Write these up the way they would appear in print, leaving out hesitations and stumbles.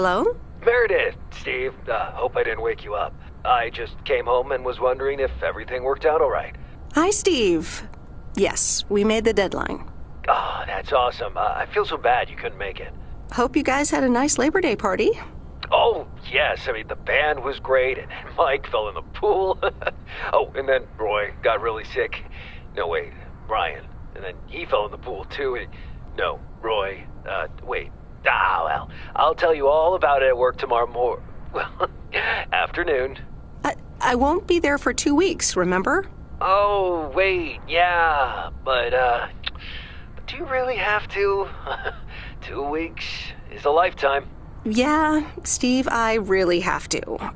Hello? Meredith, Steve. Hope I didn't wake you up. I just came home and was wondering if everything worked out all right. Hi, Steve. Yes, we made the deadline. Oh, that's awesome. I feel so bad you couldn't make it. Hope you guys had a nice Labor Day party. Oh, yes. I mean, the band was great, and Mike fell in the pool. Oh, and then Roy got really sick. No, wait, Brian. And then he fell in the pool, too. No, Roy. Wait. Well, I'll tell you all about it at work tomorrow afternoon. I won't be there for 2 weeks, remember? Oh, wait, yeah, but do you really have to? 2 weeks is a lifetime. Yeah, Steve, I really have to.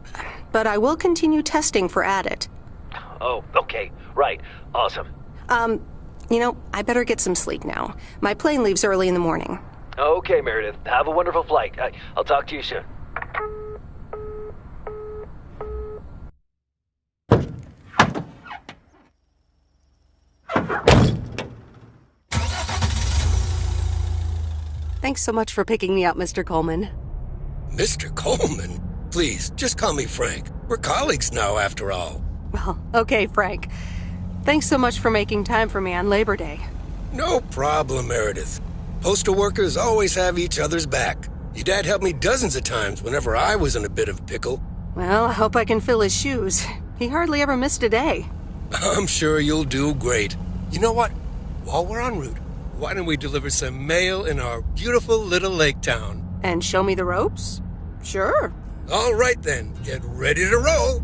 But I will continue testing for Addit. Oh, okay, right, awesome. I better get some sleep now. My plane leaves early in the morning. Okay, Meredith, have a wonderful flight. I'll talk to you soon. Thanks so much for picking me up, Mr. Coleman. Mr. Coleman? Please, just call me Frank. We're colleagues now, after all. Well, okay, Frank. Thanks so much for making time for me on Labor Day. No problem, Meredith. Postal workers always have each other's back. Your dad helped me dozens of times whenever I was in a bit of pickle. Well, I hope I can fill his shoes. He hardly ever missed a day. I'm sure you'll do great. You know what? While we're en route, why don't we deliver some mail in our beautiful little lake town? And show me the ropes? Sure. All right then, get ready to roll.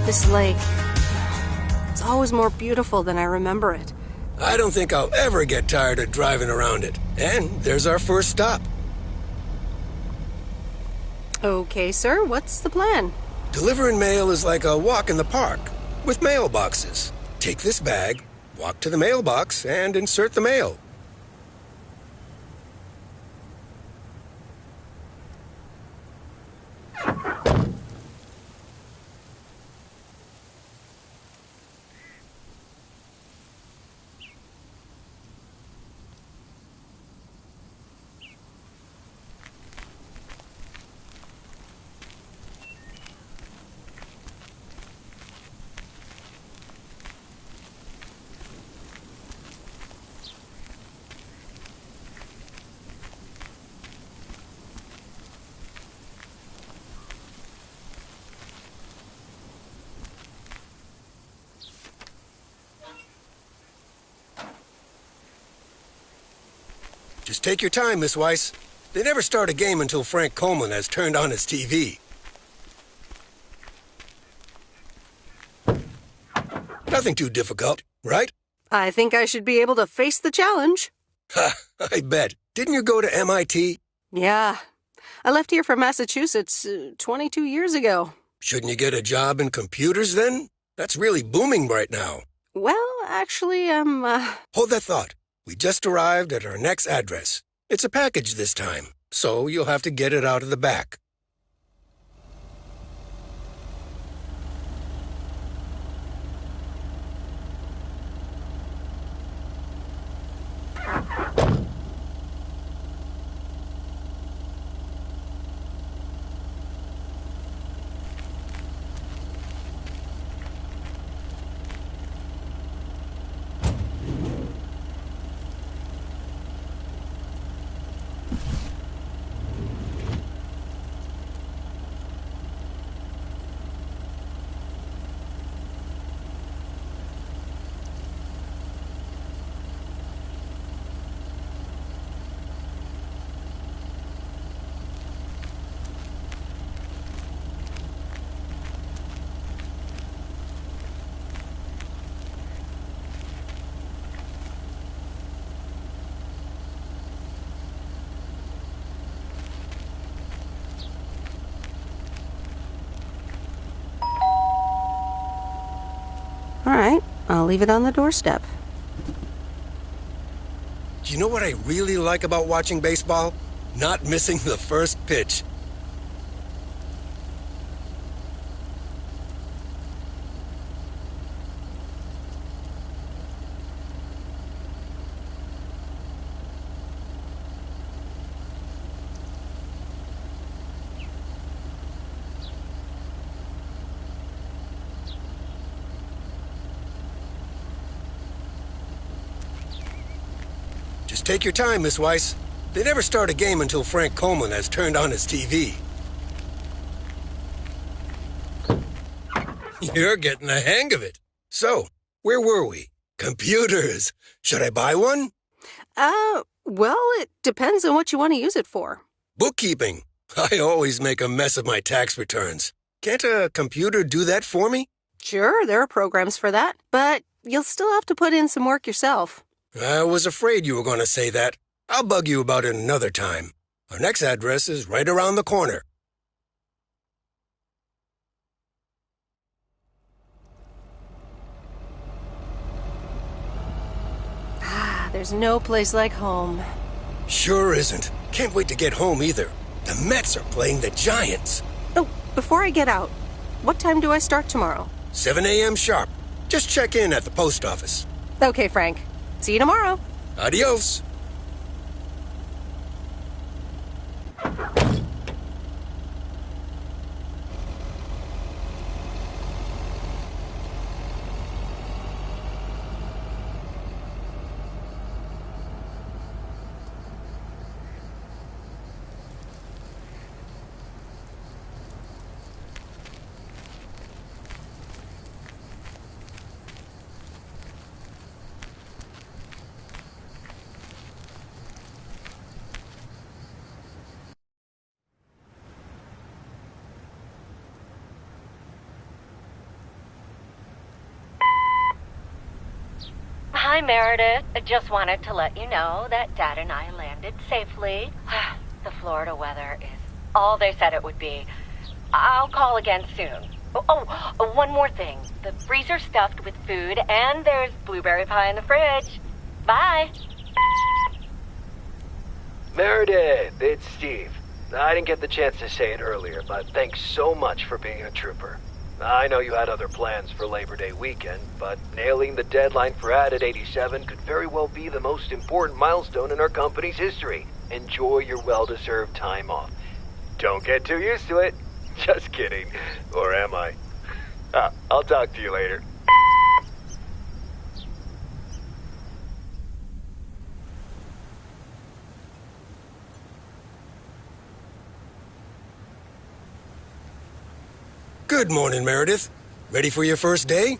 This lake, it's always more beautiful than I remember it. I don't think I'll ever get tired of driving around it. And there's our first stop. Okay, sir, what's the plan? Delivering mail is like a walk in the park, with mailboxes. Take this bag, walk to the mailbox, and insert the mail. Just take your time, Miss Weiss. They never start a game until Frank Coleman has turned on his TV. Nothing too difficult, right? I think I should be able to face the challenge. Ha, I bet. Didn't you go to MIT? Yeah. I left here from Massachusetts 22 years ago. Shouldn't you get a job in computers then? That's really booming right now. Well, actually, Hold that thought. We just arrived at our next address. It's a package this time, so you'll have to get it out of the back. all right, I'll leave it on the doorstep. You know what I really like about watching baseball? Not missing the first pitch. Just take your time, Miss Weiss. They never start a game until Frank Coleman has turned on his TV. You're getting the hang of it. So, where were we? Computers. Should I buy one? Well, it depends on what you want to use it for. Bookkeeping. I always make a mess of my tax returns. Can't a computer do that for me? Sure, there are programs for that, but you'll still have to put in some work yourself. I was afraid you were going to say that. I'll bug you about it another time. Our next address is right around the corner. There's no place like home. Sure isn't. Can't wait to get home either. The Mets are playing the Giants. Oh, before I get out, what time do I start tomorrow? 7 a.m. sharp. Just check in at the post office. Okay, Frank. See you tomorrow. Adios. Hi, Meredith. I just wanted to let you know that Dad and I landed safely. The Florida weather is all they said it would be. I'll call again soon. One more thing. The freezer's stuffed with food, and there's blueberry pie in the fridge. Bye. Meredith, it's Steve. I didn't get the chance to say it earlier, but thanks so much for being a trooper. I know you had other plans for Labor Day weekend, but nailing the deadline for Added 87 could very well be the most important milestone in our company's history. Enjoy your well-deserved time off. Don't get too used to it. Just kidding. Or am I? I'll talk to you later. Good morning, Meredith. Ready for your first day?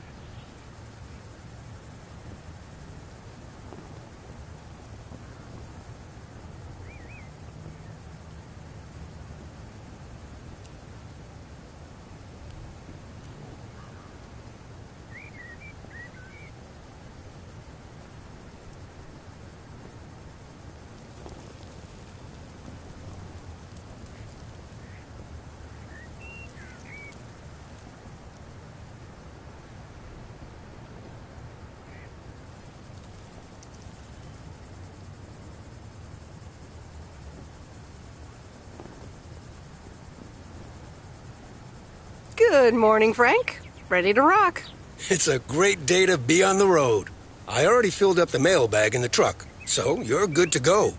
Good morning, Frank. Ready to rock. It's a great day to be on the road. I already filled up the mailbag in the truck, so you're good to go.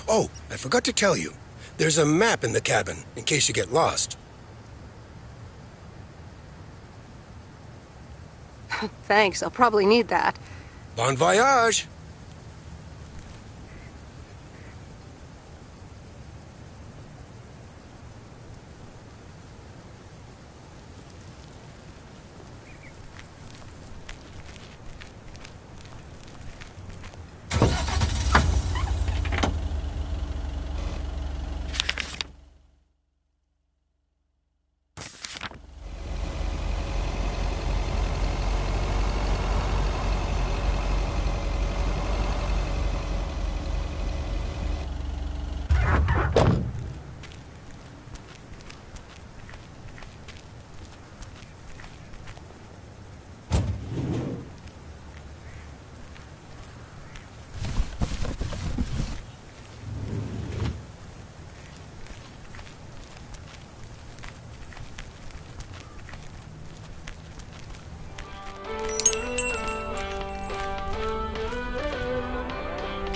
Oh, I forgot to tell you. There's a map in the cabin, in case you get lost. Thanks, I'll probably need that. Bon voyage!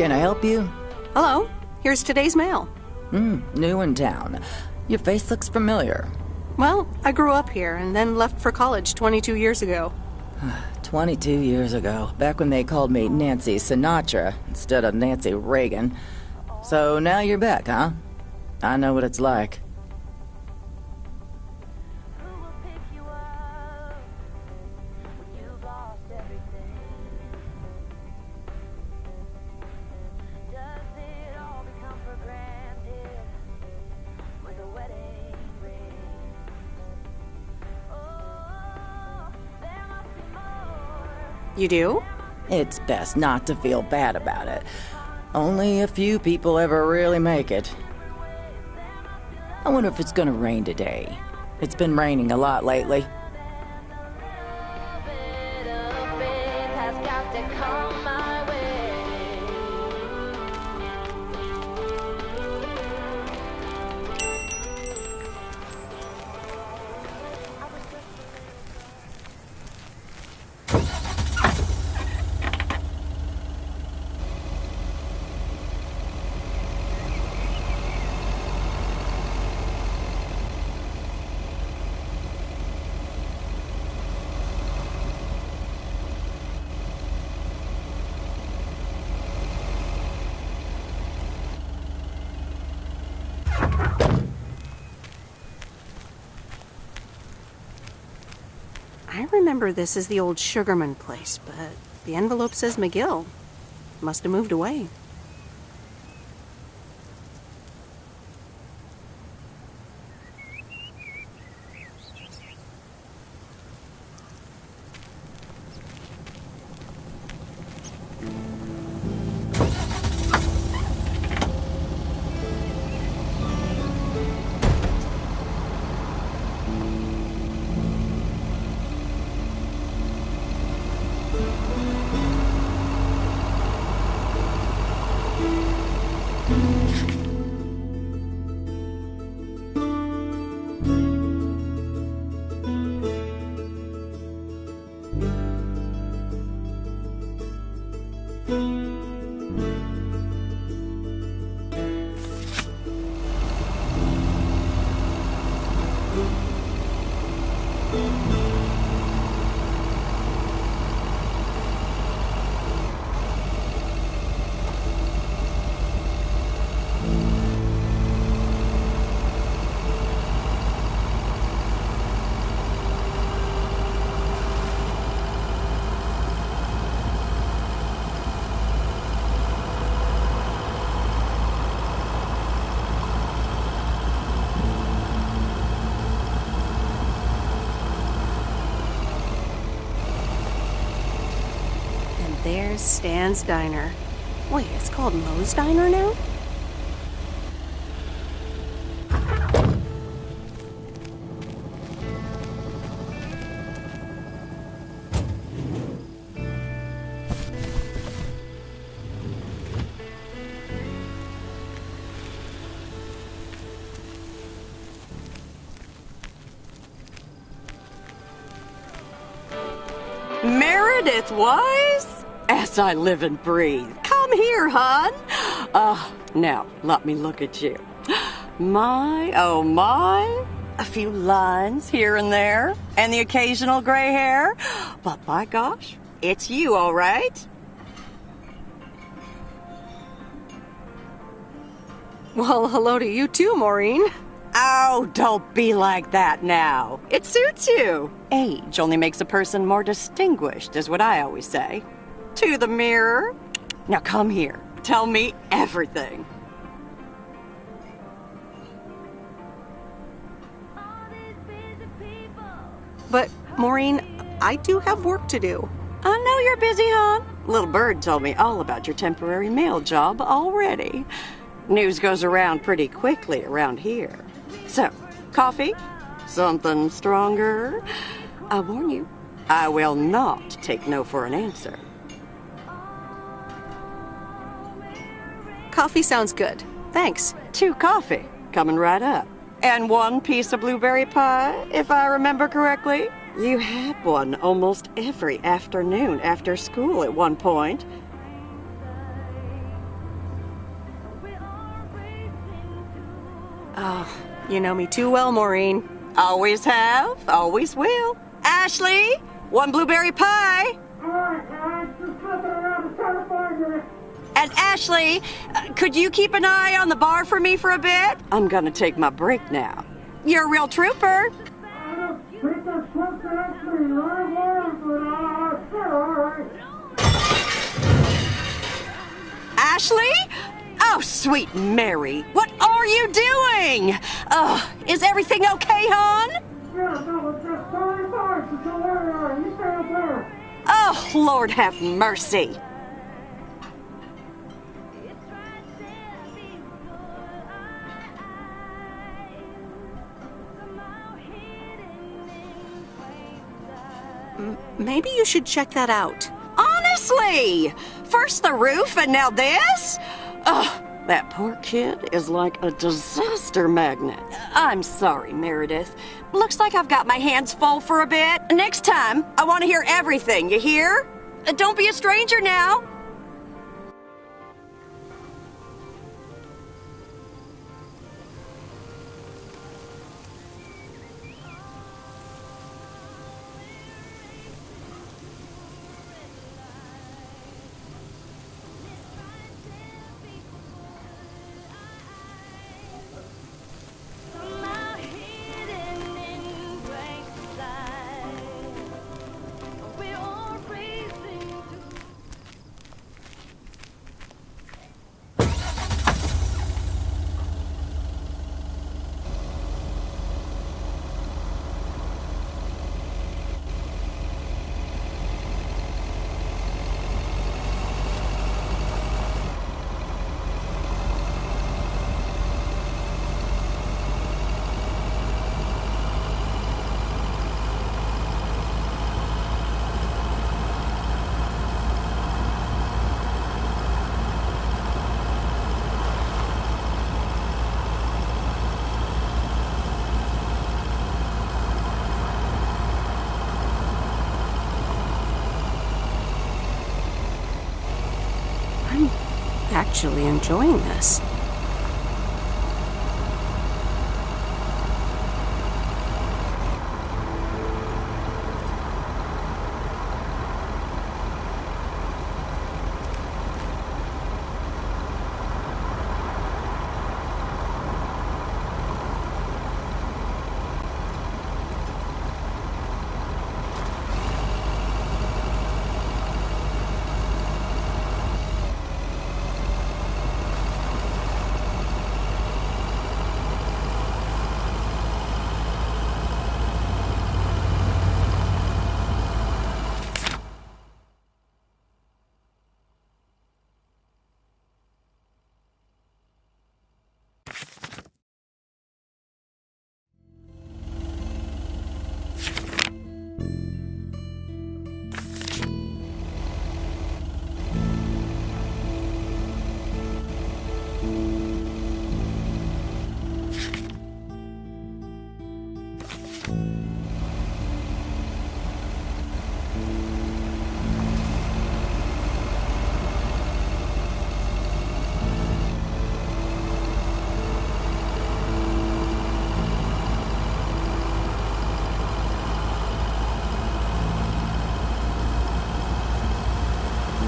Can I help you? Hello, here's today's mail. New in town. Your face looks familiar. Well, I grew up here and then left for college 22 years ago. 22 years ago, back when they called me Nancy Sinatra instead of Nancy Reagan. So now you're back, huh? I know what it's like. You do? It's best not to feel bad about it. Only a few people ever really make it. I wonder if it's gonna rain today. It's been raining a lot lately. I remember this as the old Sugarman place, but the envelope says McGill. Must have moved away. There's Stan's Diner. Wait, it's called Moe's Diner now? Meredith Wise? As I live and breathe. Come here, hon. Now, let me look at you. My, oh my. A few lines here and there, and the occasional gray hair. But by gosh, it's you, all right? Well, hello to you too, Maureen. Oh, don't be like that now. It suits you. Age only makes a person more distinguished, is what I always say. To the mirror. Now come here. Tell me everything. But, Maureen, I do have work to do. I know you're busy, hon. Little Bird told me all about your temporary mail job already. News goes around pretty quickly around here. So, coffee? Something stronger? I warn you, I will not take no for an answer. Coffee sounds good. Thanks. 2 coffee, coming right up. And 1 piece of blueberry pie, if I remember correctly. You had one almost every afternoon after school at one point. You know me too well, Maureen. Always have, always will. Ashley, 1 blueberry pie. And Ashley, could you keep an eye on the bar for me for a bit? I'm gonna take my break now. You're a real trooper. Ashley? Oh, sweet Mary, what are you doing? Is everything okay, hon? Oh, Lord have mercy. Maybe you should check that out. Honestly, first the roof and now this? That poor kid is like a disaster magnet. I'm sorry, Meredith. Looks like I've got my hands full for a bit. Next time, I want to hear everything, you hear? Don't be a stranger now. Actually enjoying this.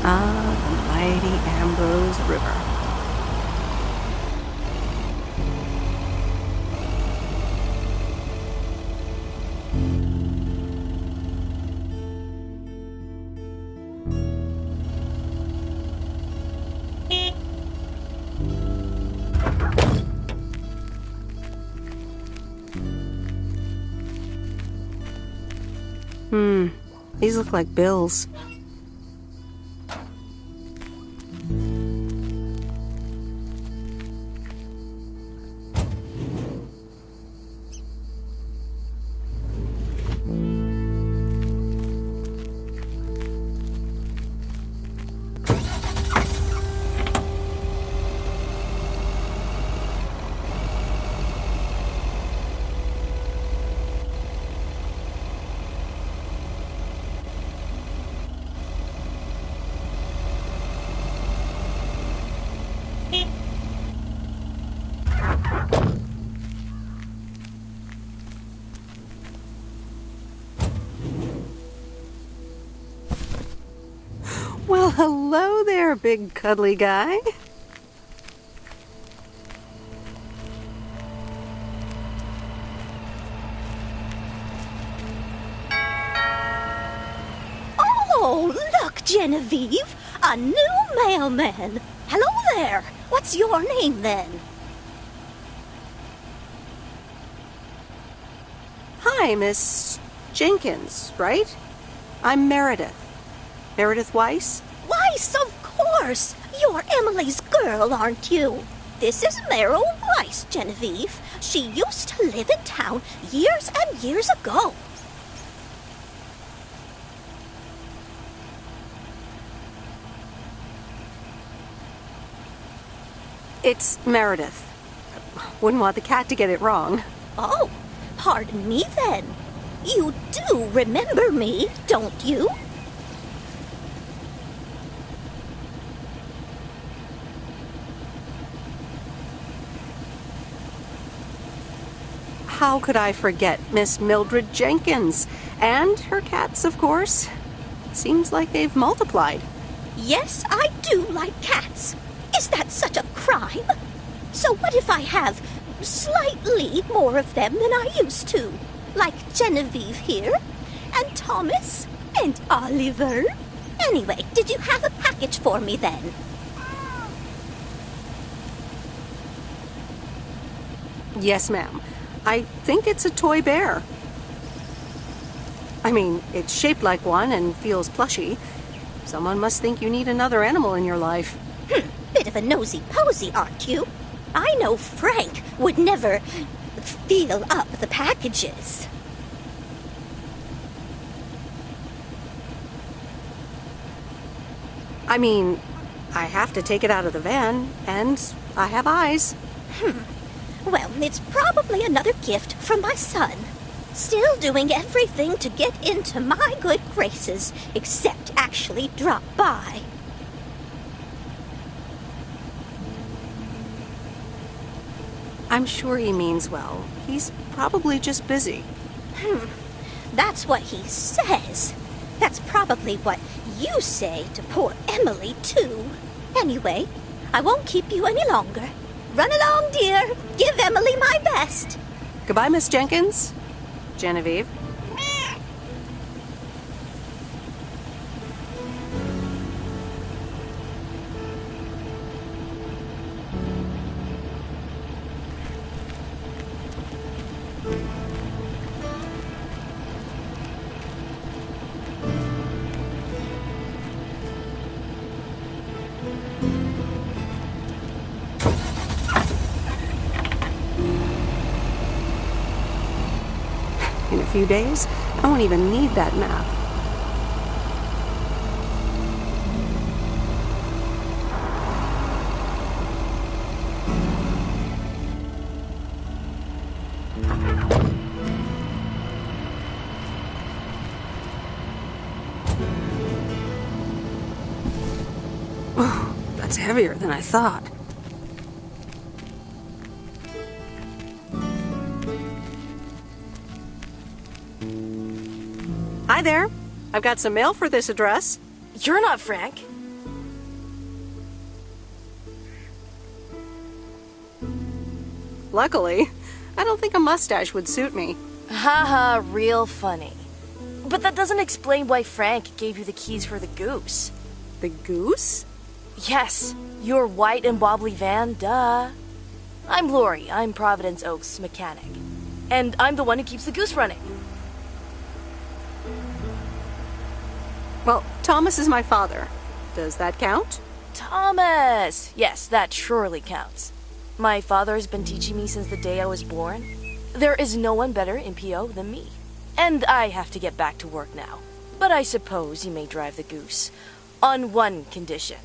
The mighty Ambrose River. These look like bills. hello there, big cuddly guy. Oh, look, Genevieve, a new mailman. Hello there. What's your name, then? Hi, Miss Jenkins, right? I'm Meredith. Meredith Weiss? Weiss, of course. You're Emily's girl, aren't you? This is Meryl Weiss, Genevieve. She used to live in town years and years ago. It's Meredith. Wouldn't want the cat to get it wrong. Oh, pardon me then. You do remember me, don't you? How could I forget Miss Mildred Jenkins? And her cats, of course. Seems like they've multiplied. Yes, I do like cats. Is that such a crime? So what if I have slightly more of them than I used to? Like Genevieve here, and Thomas, and Oliver. Anyway, did you have a package for me then? Yes, ma'am. I think it's a toy bear. I mean, it's shaped like one and feels plushy. Someone must think you need another animal in your life. Bit of a nosy-posy, aren't you? I know Frank would never feel up the packages. I mean, I have to take it out of the van, and I have eyes. Well, it's probably another gift from my son. Still doing everything to get into my good graces, except actually drop by. I'm sure he means well. He's probably just busy. That's what he says. That's probably what you say to poor Emily, too. Anyway, I won't keep you any longer. Run along, dear. Give Emily my best. Goodbye, Miss Jenkins. Genevieve. In a few days, I won't even need that map. Oh, that's heavier than I thought. Hi there. I've got some mail for this address. You're not Frank. Luckily, I don't think a mustache would suit me. Haha, real funny. But that doesn't explain why Frank gave you the keys for the goose. The goose? Yes, your white and wobbly van, duh. I'm Lori, I'm Providence Oaks' mechanic. And I'm the one who keeps the goose running. Well, Thomas is my father. Does that count? Thomas! Yes, that surely counts. My father has been teaching me since the day I was born. There is no one better in PO than me. And I have to get back to work now. But I suppose you may drive the goose. On one condition.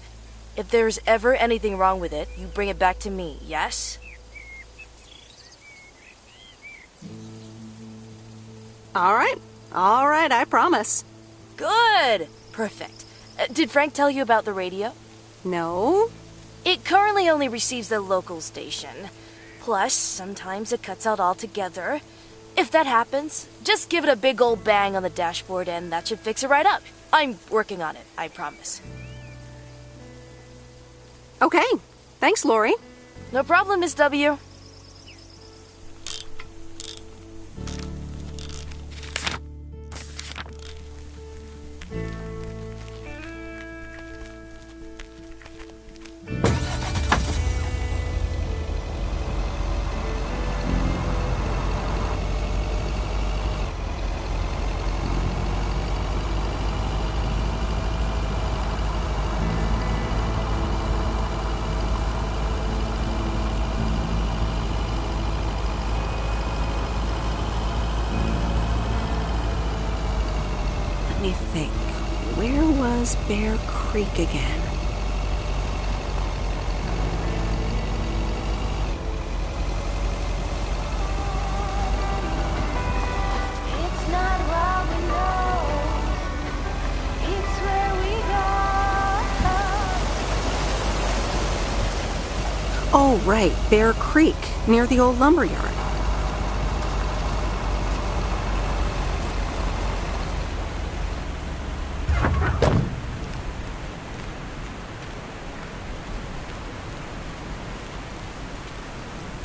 If there's ever anything wrong with it, you bring it back to me, yes? All right, I promise. Good! Perfect. Did Frank tell you about the radio? No? It currently only receives the local station. Plus, sometimes it cuts out altogether. If that happens, just give it a big old bang on the dashboard and that should fix it right up. I'm working on it, I promise. Okay. Thanks, Lori. No problem, Miss W. Let me think. Where was Bear Creek again? It's not what we know, it's where we go. Oh, right. Bear Creek, near the old lumberyard.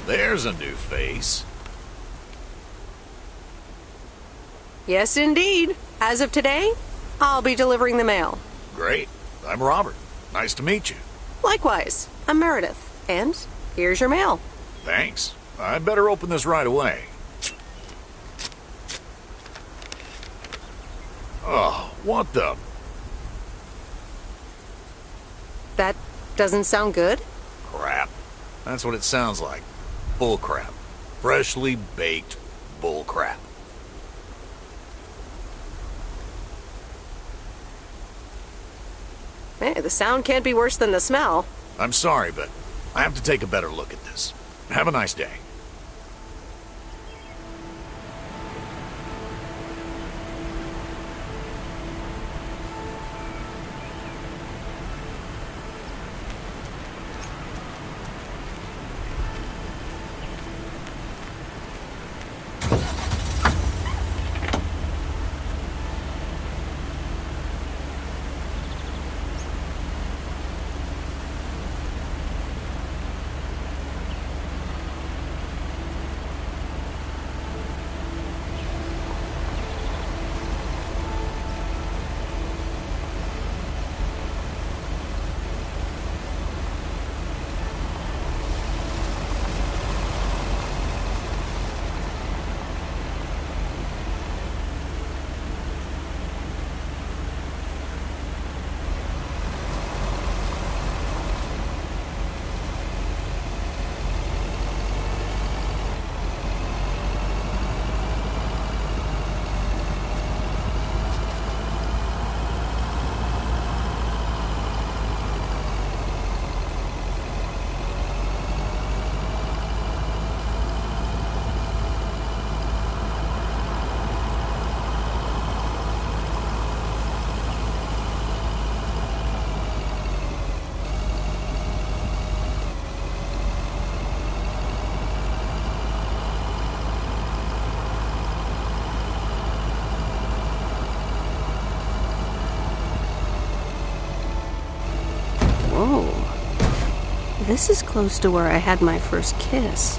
There's a new face. Yes, indeed. As of today, I'll be delivering the mail. Great. I'm Robert. Nice to meet you. Likewise, I'm Meredith. And here's your mail. Thanks. I'd better open this right away. Oh, what the... That doesn't sound good. crap. That's what it sounds like. Bull crap. Freshly baked bull crap. Hey, the sound can't be worse than the smell. I'm sorry, but I have to take a better look at this. Have a nice day. Whoa. This is close to where I had my first kiss.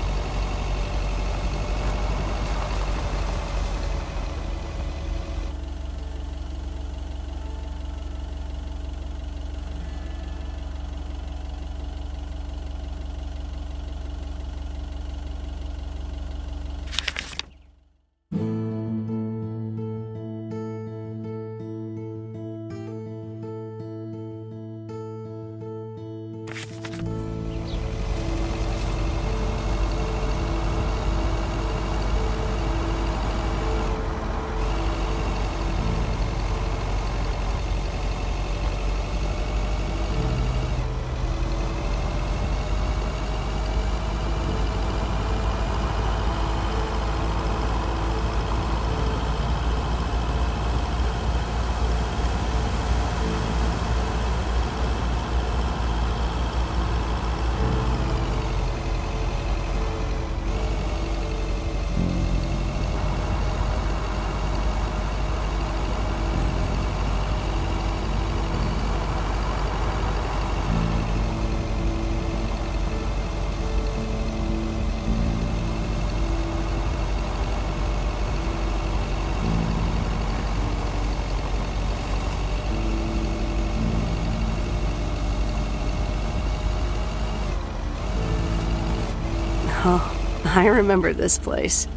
Oh, I remember this place.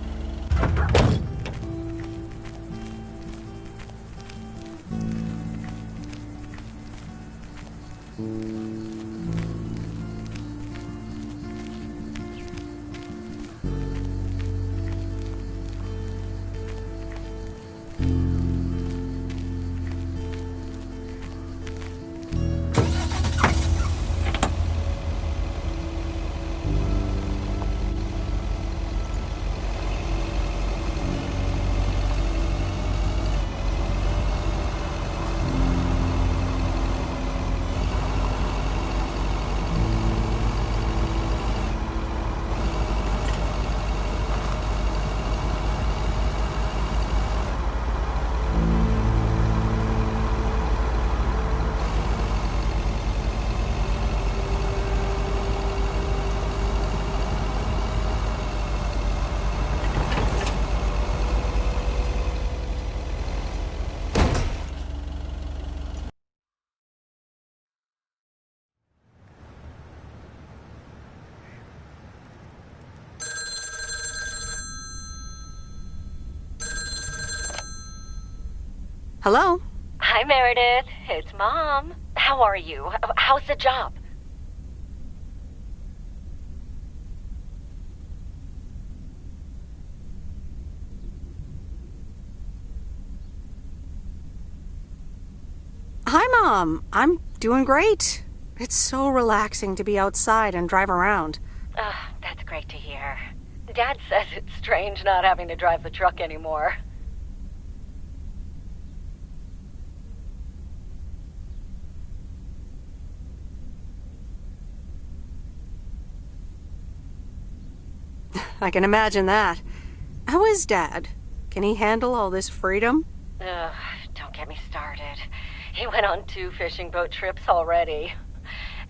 Hello? Hi, Meredith. It's Mom. How are you? How's the job? Hi, Mom. I'm doing great. It's so relaxing to be outside and drive around. That's great to hear. Dad says it's strange not having to drive the truck anymore. I can imagine that. How is Dad? Can he handle all this freedom? Don't get me started. He went on 2 fishing boat trips already.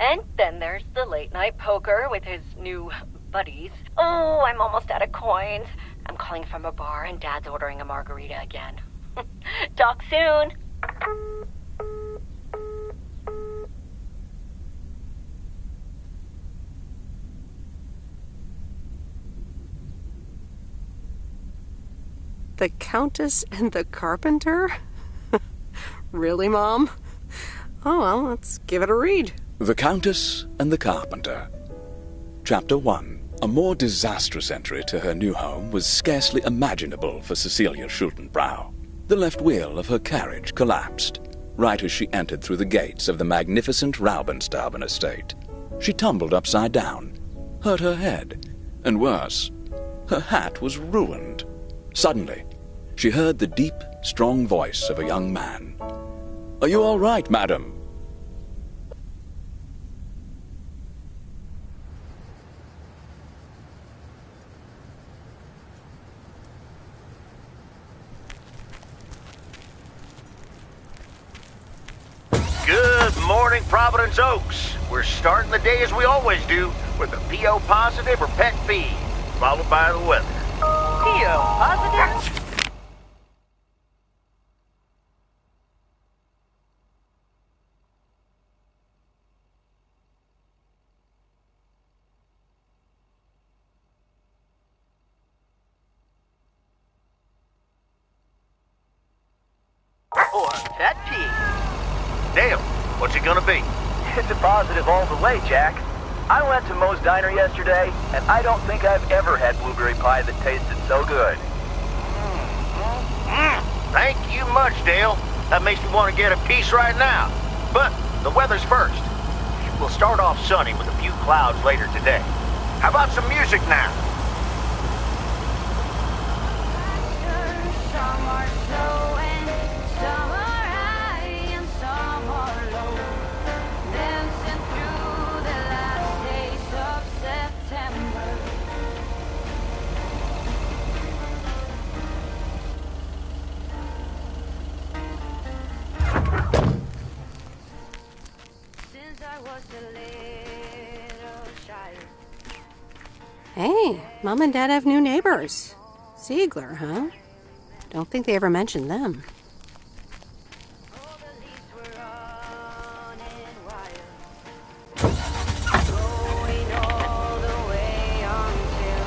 And then there's the late night poker with his new buddies. Oh, I'm almost out of coins. I'm calling from a bar and Dad's ordering a margarita again. Talk soon. The Countess and the Carpenter? Really, Mom? Oh, well, let's give it a read. The Countess and the Carpenter. Chapter 1. A more disastrous entry to her new home was scarcely imaginable for Cecilia Schultenbrow. The left wheel of her carriage collapsed, right as she entered through the gates of the magnificent Raubenstaben estate. She tumbled upside down, hurt her head, and worse, her hat was ruined. Suddenly, she heard the deep, strong voice of a young man. "Are you all right, madam?" Good morning, Providence Oaks. We're starting the day as we always do with a PO positive or pet peeve, followed by the weather. PO positive? Or pet peeve? Dale, what's it gonna be? It's a positive all the way, Jack. I went to Moe's Diner yesterday, and I don't think I've ever had blueberry pie that tasted so good. Thank you much, Dale. That makes me want to get a piece right now. But the weather's first. We'll start off sunny with a few clouds later today. How about some music now? Some are slow and some are high and some are low. Dancing through the last days of September. Since I was a little child. Hey, Mom and Dad have new neighbors. Ziegler, huh? Don't think they ever mentioned them. All the leaves were running wild, going all the way until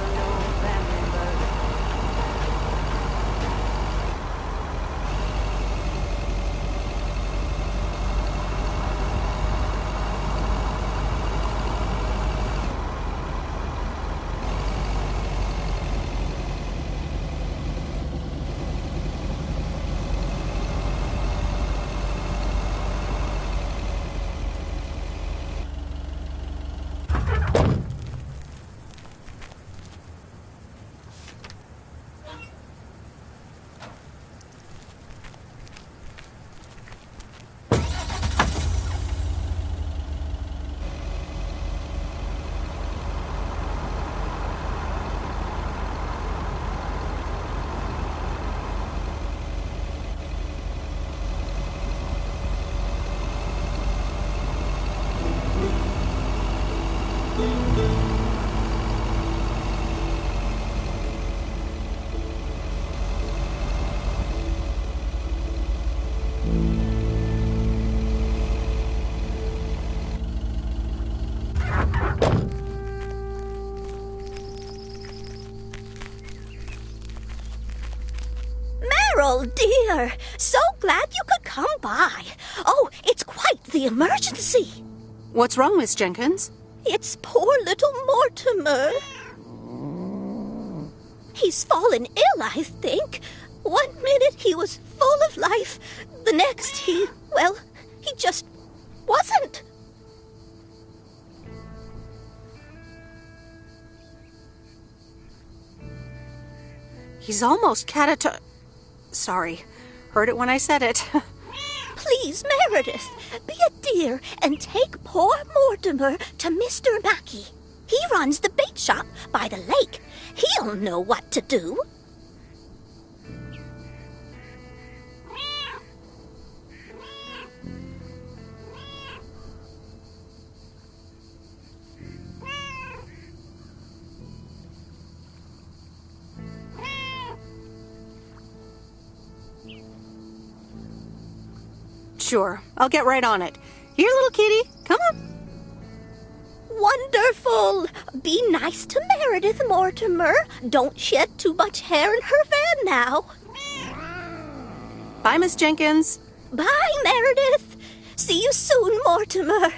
Corporal, dear. So glad you could come by. Oh, it's quite the emergency. What's wrong, Miss Jenkins? It's poor little Mortimer. He's fallen ill, I think. 1 minute he was full of life. The next he just wasn't. He's almost Sorry. Heard it when I said it. Please, Meredith, be a dear and take poor Mortimer to Mr. Mackey. He runs the bait shop by the lake. He'll know what to do. Sure, I'll get right on it. Here, little kitty, come on. Wonderful! Be nice to Meredith, Mortimer. Don't shed too much hair in her van now. Bye, Miss Jenkins. Bye, Meredith. See you soon, Mortimer.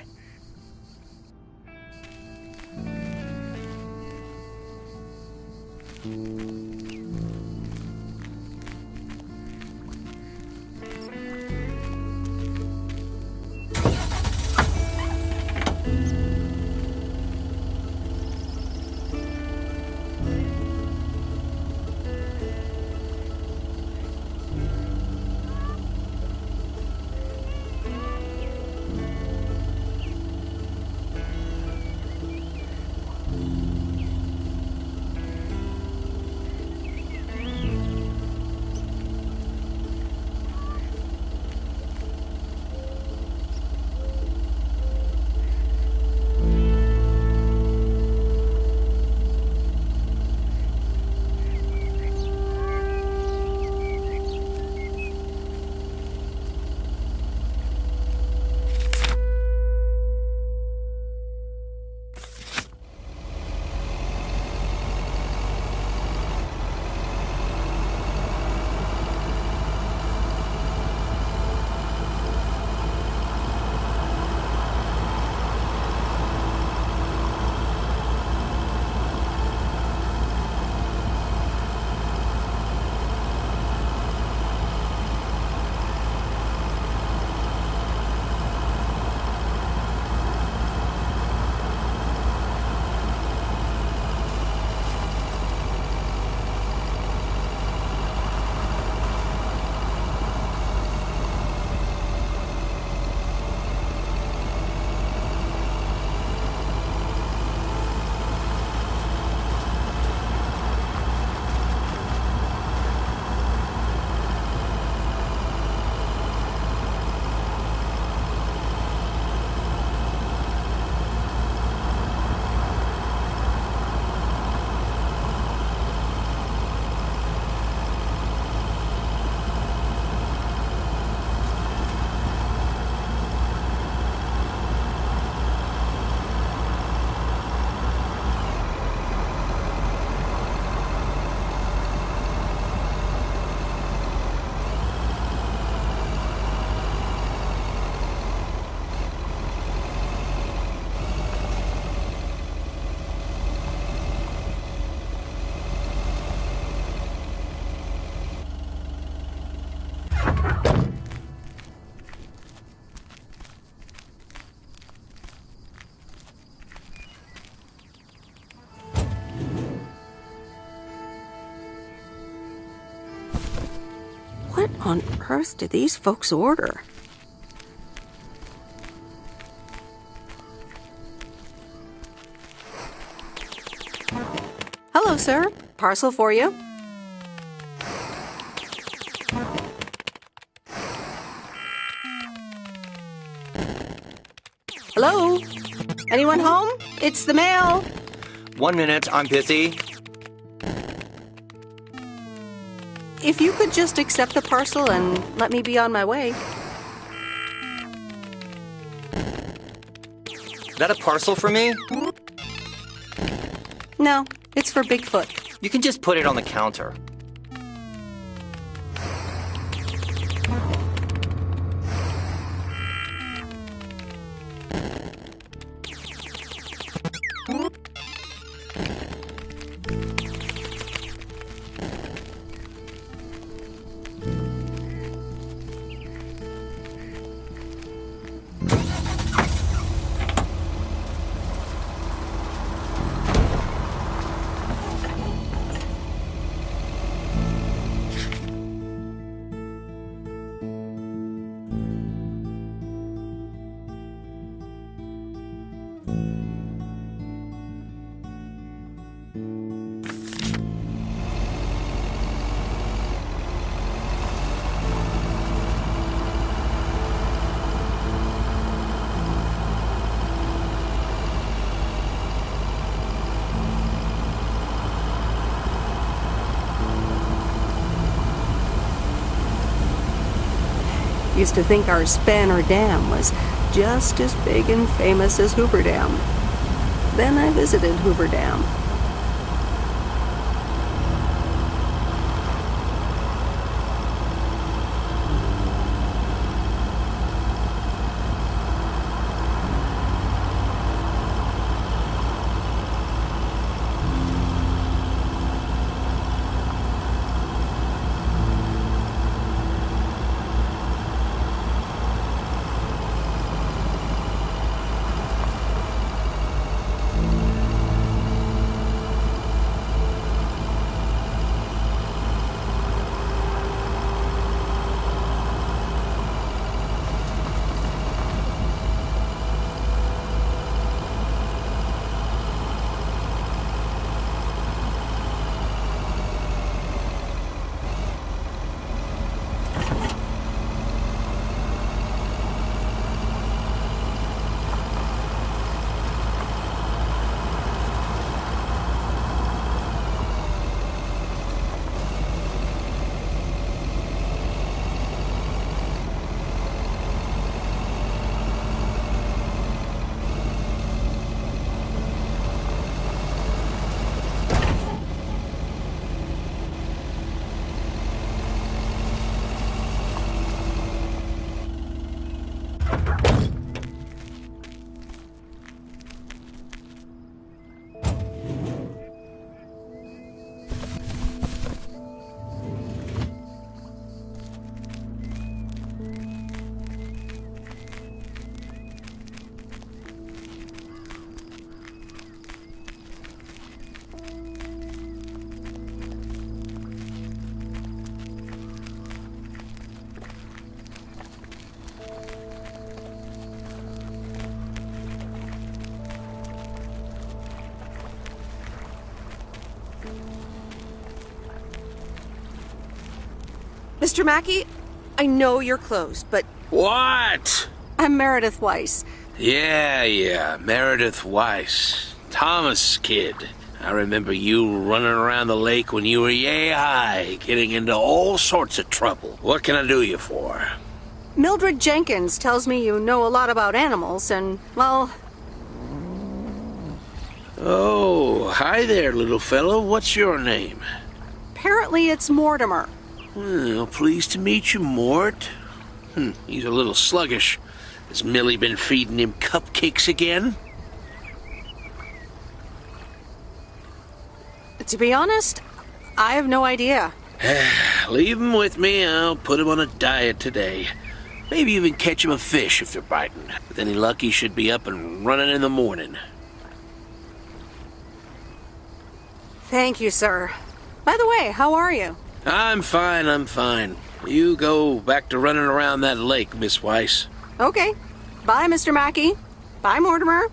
What on earth did these folks order? Hello, sir. Parcel for you. Hello? Anyone home? It's the mail. 1 minute, I'm busy. If you could just accept the parcel and let me be on my way. Is that a parcel for me? No, it's for Bigfoot. You can just put it on the counter. Used to think our Spanner Dam was just as big and famous as Hoover Dam. Then I visited Hoover Dam. Mr. Mackey, I know you're closed, but... What? I'm Meredith Weiss. Yeah, Meredith Weiss. Thomas' kid. I remember you running around the lake when you were yay high, getting into all sorts of trouble. What can I do you for? Mildred Jenkins tells me you know a lot about animals, and, well... Oh, hi there, little fellow. What's your name? Apparently it's Mortimer. Well, pleased to meet you, Mort. He's a little sluggish. Has Millie been feeding him cupcakes again? To be honest, I have no idea. Leave him with me. I'll put him on a diet today. Maybe even catch him a fish if they're biting. With any luck, he should be up and running in the morning. Thank you, sir. By the way, how are you? I'm fine. You go back to running around that lake, Miss Weiss. Okay. Bye, Mr. Mackey. Bye, Mortimer.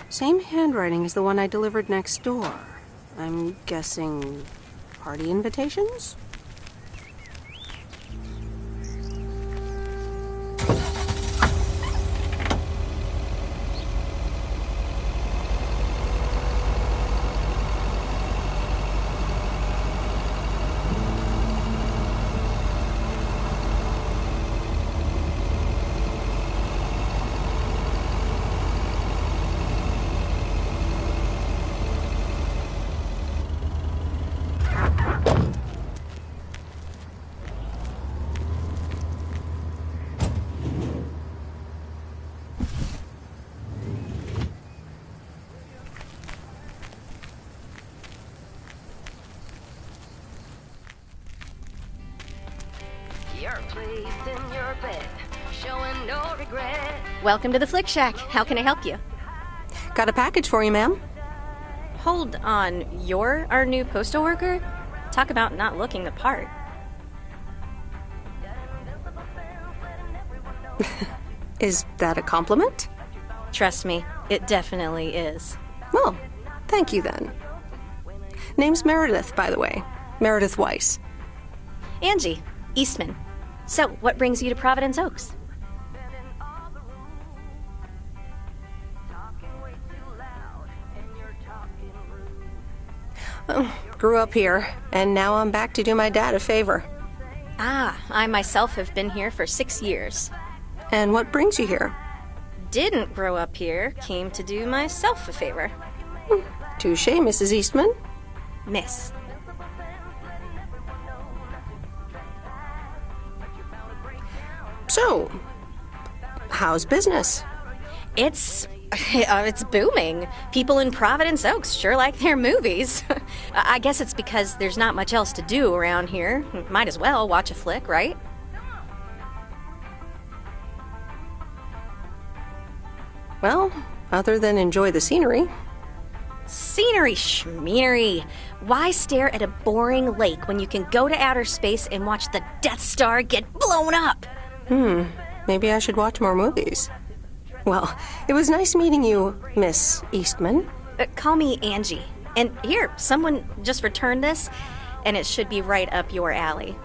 Same handwriting as the one I delivered next door. I'm guessing party invitations? Welcome to the Flick Shack. How can I help you? Got a package for you, ma'am. Hold on. You're our new postal worker? Talk about not looking the part. Is that a compliment? Trust me, it definitely is. Well, thank you then. Name's Meredith, by the way. Meredith Weiss. Angie, Eastman. So, what brings you to Providence Oaks? Grew up here, and now I'm back to do my dad a favor. Ah, I myself have been here for 6 years. And what brings you here? Didn't grow up here, came to do myself a favor. Touché, Mrs. Eastman. Miss. So, how's business? It's booming. People in Providence Oaks sure like their movies. I guess it's because there's not much else to do around here. Might as well watch a flick, right? Well, other than enjoy the scenery. Scenery schmeary. Why stare at a boring lake when you can go to outer space and watch the Death Star get blown up? Maybe I should watch more movies. Well, it was nice meeting you, Miss Eastman. Call me Angie. And here, someone just returned this, and it should be right up your alley.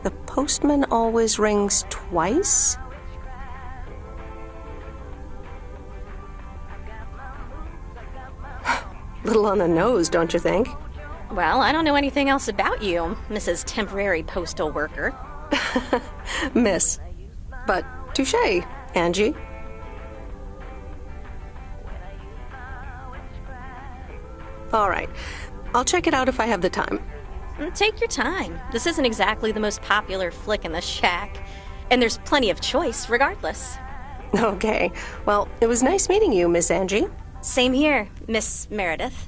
The postman always rings twice? Little on the nose, don't you think? Well, I don't know anything else about you, Mrs. Temporary Postal Worker. Miss. But touché, Angie. All right. I'll check it out if I have the time. Take your time. This isn't exactly the most popular flick in the shack. And there's plenty of choice, regardless. Okay. Well, it was nice meeting you, Miss Angie. Same here, Miss Meredith.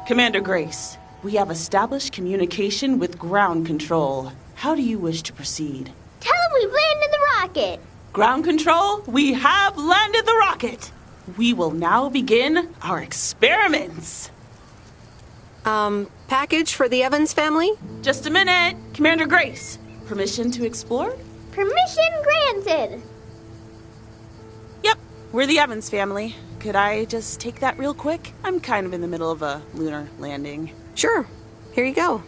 Commander Grace, we have established communication with ground control. How do you wish to proceed? Tell them we've landed the rocket. Ground control, we have landed the rocket. We will now begin our experiments. Package for the Evans family? Just a minute. Commander Grace, permission to explore? Permission granted. Yep, We're the Evans family. Could I just take that real quick? I'm kind of in the middle of a lunar landing. Sure. Here you go.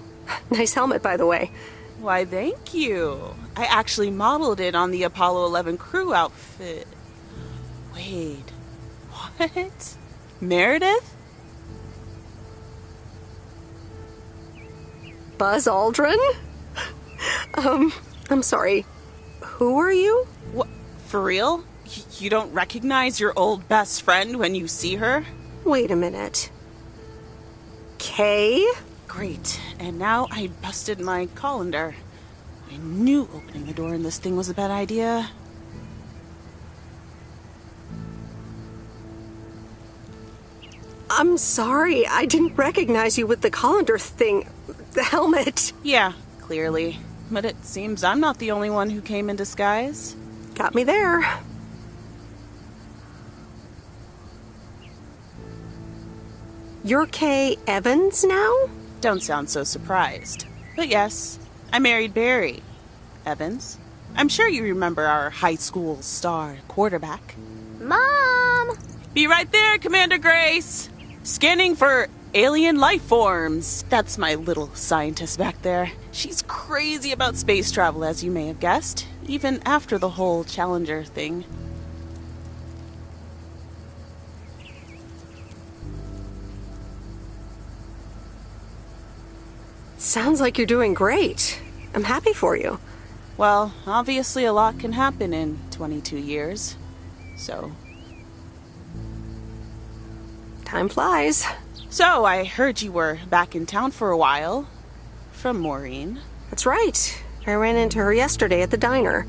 Nice helmet, by the way. Why, thank you. I actually modeled it on the Apollo 11 crew outfit. Wait, what? Meredith? Buzz Aldrin? I'm sorry. Who are you? What? For real? You don't recognize your old best friend when you see her? Wait a minute. Kay? Great. And now I busted my colander. I knew opening the door in this thing was a bad idea. I'm sorry. I didn't recognize you with the colander thing. The helmet. Yeah, clearly. But it seems I'm not the only one who came in disguise. Got me there. You're Kay Evans now? Don't sound so surprised. But yes, I married Barry Evans. I'm sure you remember our high school star quarterback. Mom! Be right there, Commander Grace! Scanning for alien life forms. That's my little scientist back there. She's crazy about space travel, as you may have guessed, even after the whole Challenger thing. Sounds like you're doing great. I'm happy for you. Well, obviously a lot can happen in 22 years. So... time flies. So, I heard you were back in town for a while. From Maureen. That's right. I ran into her yesterday at the diner.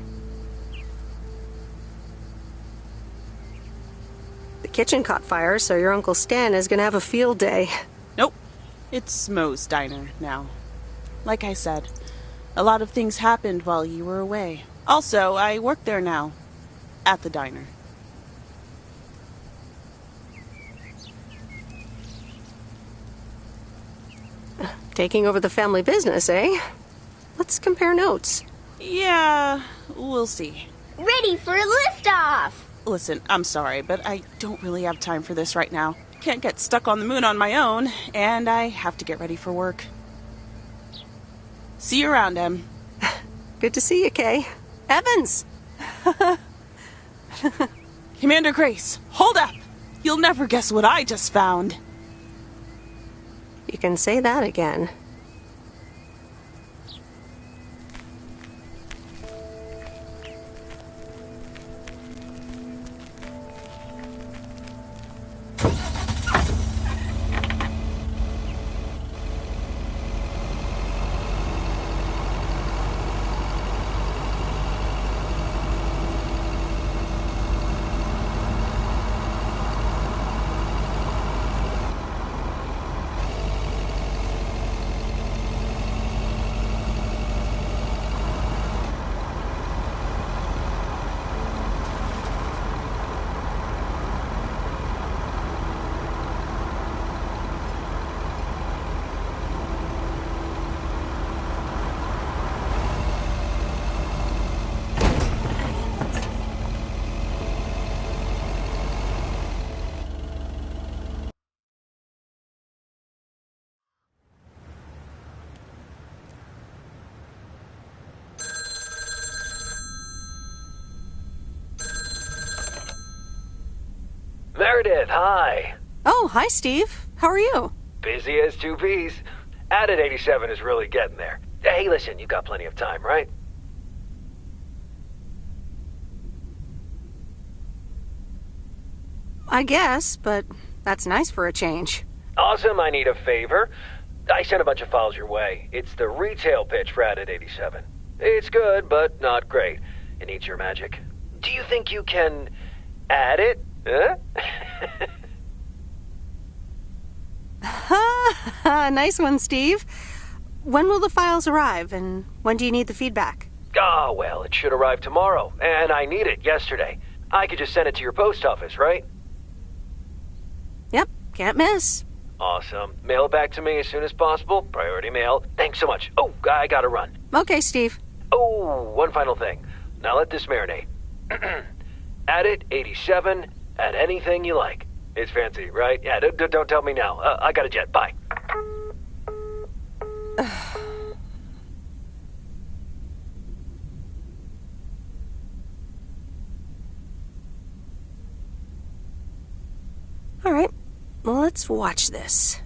The kitchen caught fire, so your Uncle Stan is gonna have a field day. Nope. It's Moe's diner now. Like I said, a lot of things happened while you were away. Also, I work there now. At the diner. Taking over the family business, eh? Let's compare notes. Yeah, we'll see. Ready for a liftoff! Listen, I'm sorry, but I don't really have time for this right now. Can't get stuck on the moon on my own, and I have to get ready for work. See you around, Em. Good to see you, Kay. Evans! Commander Grace, hold up! You'll never guess what I just found. You can say that again. Meredith, hi. Oh, hi, Steve. How are you? Busy as two peas. Added 87 is really getting there. Hey, listen, you got plenty of time, right? I guess, but that's nice for a change. Awesome, I need a favor. I sent a bunch of files your way. It's the retail pitch for Added 87. It's good, but not great. It needs your magic. Do you think you can add it? Huh? Nice one, Steve. When will the files arrive, and when do you need the feedback? Oh, well, it should arrive tomorrow, and I need it yesterday. I could just send it to your post office, right? Yep, can't miss. Awesome. Mail it back to me as soon as possible. Priority mail. Thanks so much. Oh, I gotta run. Okay, Steve. Oh, one final thing. Now let this marinate. Added 87 At anything you like. It's fancy, right? Yeah, don't tell me now. I got a jet. Bye. All right, well, let's watch this.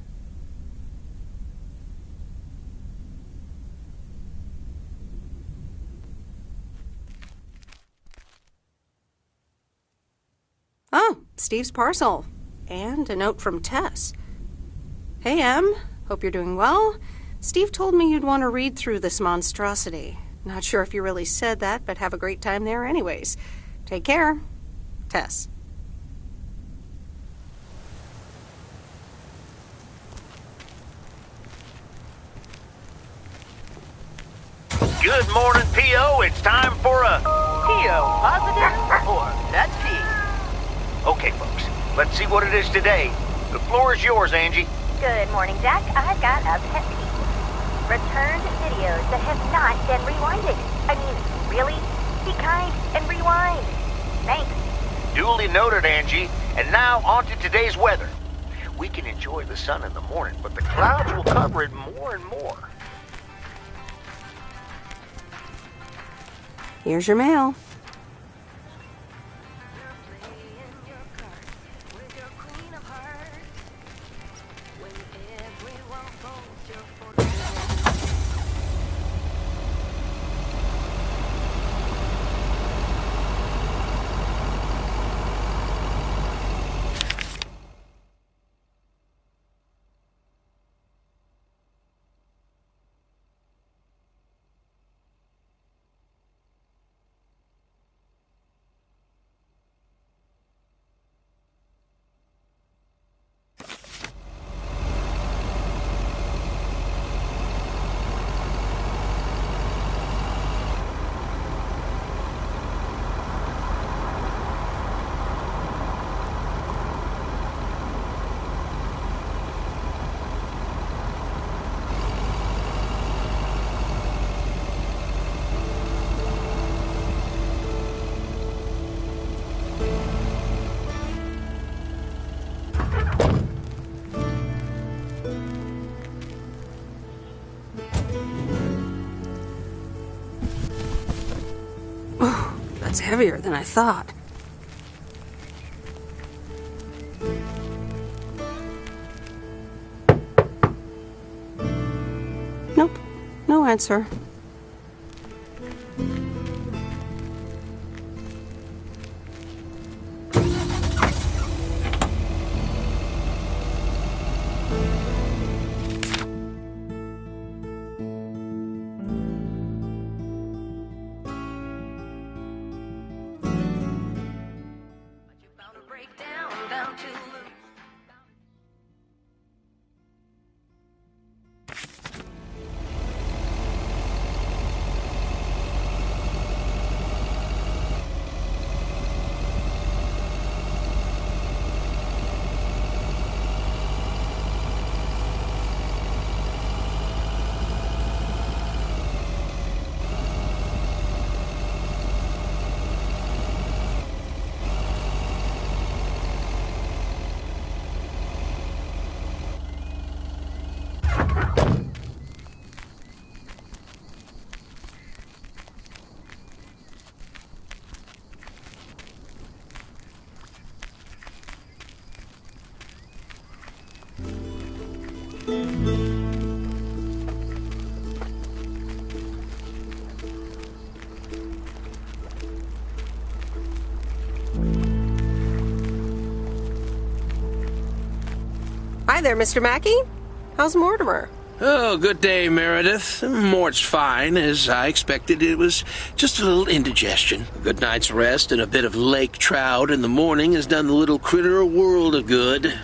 Oh, Steve's parcel. And a note from Tess. Hey, Em. Hope you're doing well. Steve told me you'd want to read through this monstrosity. Not sure if you really said that, but have a great time there anyways. Take care. Tess. Good morning, P.O. It's time for a... P.O. positive or that's P. Okay, folks, let's see what it is today. The floor is yours, Angie. Good morning, Jack. I've got a pet peeve. Returned videos that have not been rewinded. I mean, really? Be kind and rewind. Thanks. Duly noted, Angie. And now on to today's weather. We can enjoy the sun in the morning, but the clouds will cover it more and more. Here's your mail. That's heavier than I thought. Nope, no answer. Hi there, Mr. Mackey. How's Mortimer? Oh, good day, Meredith. Mort's fine. As I expected, it was just a little indigestion. A good night's rest and a bit of lake trout in the morning has done the little critter a world of good.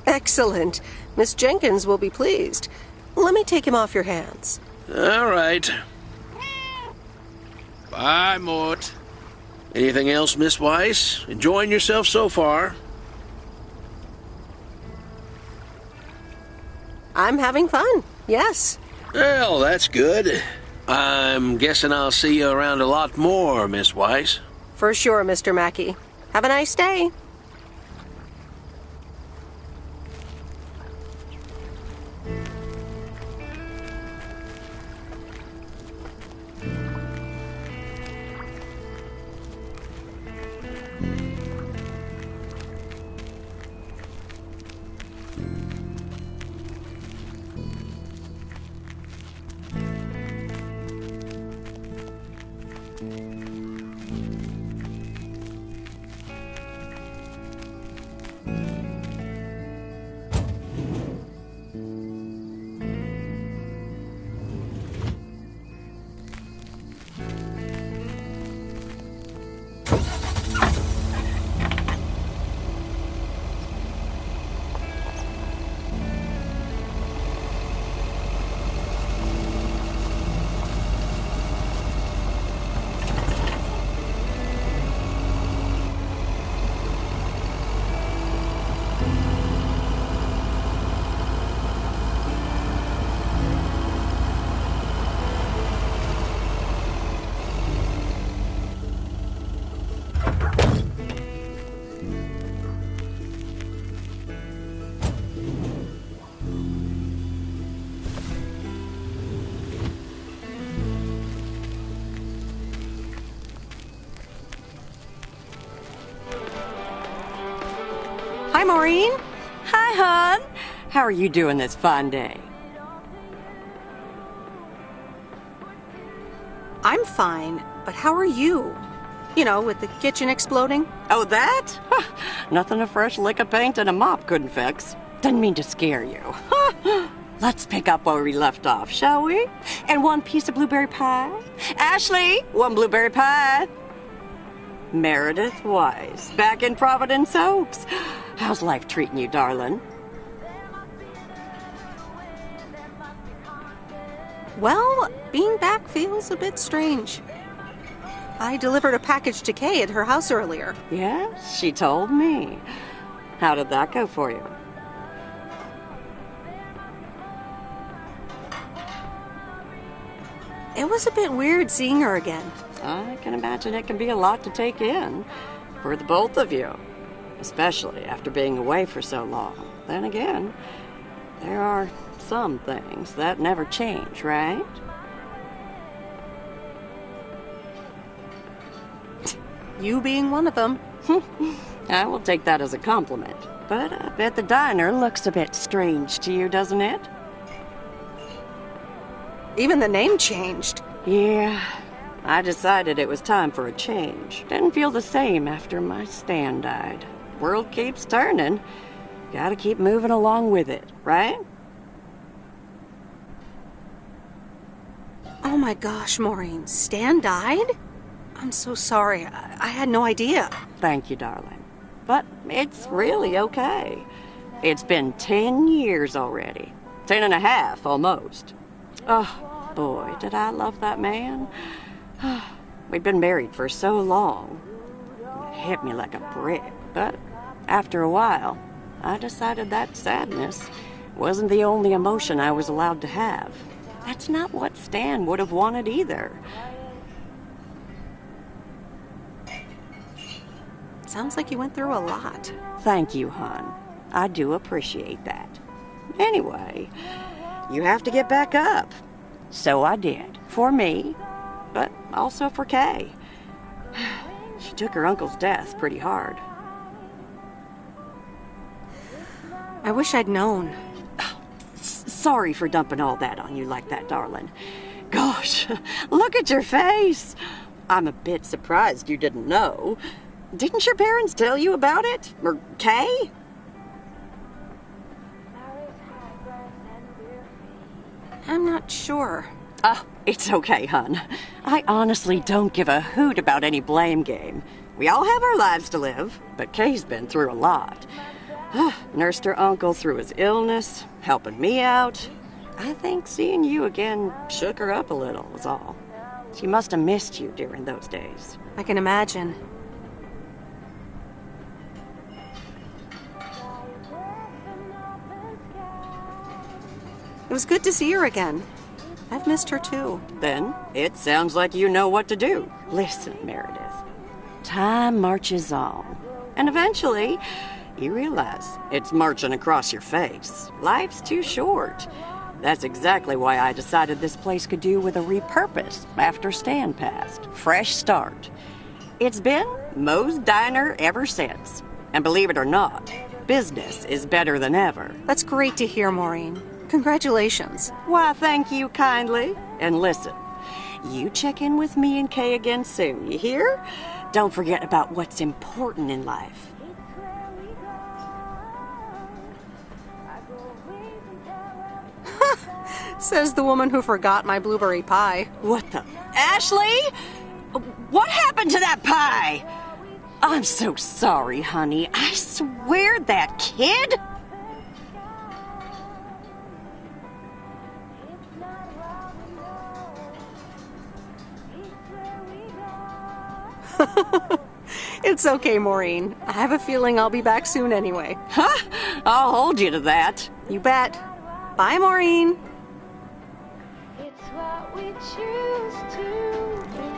Excellent. Miss Jenkins will be pleased. Let me take him off your hands. All right. Bye, Mort. Anything else, Miss Weiss? Enjoying yourself so far? I'm having fun, yes. Well, that's good. I'm guessing I'll see you around a lot more, Miss Weiss. For sure, Mr. Mackey. Have a nice day. Hi, Maureen. Hi, hon. How are you doing this fine day? I'm fine, but how are you? You know, with the kitchen exploding? Oh, that? Nothing a fresh lick of paint and a mop couldn't fix. Didn't mean to scare you. Let's pick up where we left off, shall we? And one piece of blueberry pie? Ashley, one blueberry pie. Meredith Weiss, back in Providence Oaks. How's life treating you, darling? Well, being back feels a bit strange. I delivered a package to Kay at her house earlier. Yes, she told me. How did that go for you? It was a bit weird seeing her again. I can imagine it can be a lot to take in for the both of you, especially after being away for so long. Then again, there are some things that never change, right? You being one of them. I will take that as a compliment. But I bet the diner looks a bit strange to you, doesn't it? Even the name changed. Yeah, I decided it was time for a change. Didn't feel the same after my Stan died. World keeps turning. Gotta keep moving along with it, right? Oh my gosh, Maureen, Stan died? I'm so sorry. I had no idea. Thank you, darling. But it's really okay. It's been 10 years already. 10 and a half, almost. Oh, boy, did I love that man. We'd been married for so long. It hit me like a brick. But after a while, I decided that sadness wasn't the only emotion I was allowed to have. That's not what Stan would have wanted either. Sounds like you went through a lot. Thank you, hon. I do appreciate that. Anyway, you have to get back up. So I did. For me, but also for Kay. She took her uncle's death pretty hard. I wish I'd known. Sorry for dumping all that on you like that, darling. Gosh, look at your face. I'm a bit surprised you didn't know. Didn't your parents tell you about it? Or Kay? I'm not sure. Oh, it's okay, hon. I honestly don't give a hoot about any blame game. We all have our lives to live, but Kay's been through a lot. Nursed her uncle through his illness, helping me out. I think seeing you again shook her up a little, is all. She must have missed you during those days. I can imagine. It was good to see her again. I've missed her too. Then it sounds like you know what to do. Listen, Meredith. Time marches on. And eventually, you realize it's marching across your face. Life's too short. That's exactly why I decided this place could do with a repurpose after Stan passed. Fresh start. It's been Moe's Diner ever since. And believe it or not, business is better than ever. That's great to hear, Maureen. Congratulations. Why, thank you kindly. And listen, you check in with me and Kay again soon, you hear? Don't forget about what's important in life. Says the woman who forgot my blueberry pie. What the? Ashley? What happened to that pie? I'm so sorry, honey. I swear that kid... It's okay, Maureen. I have a feeling I'll be back soon anyway. Huh? I'll hold you to that. You bet. Bye, Maureen. It's what we choose to be.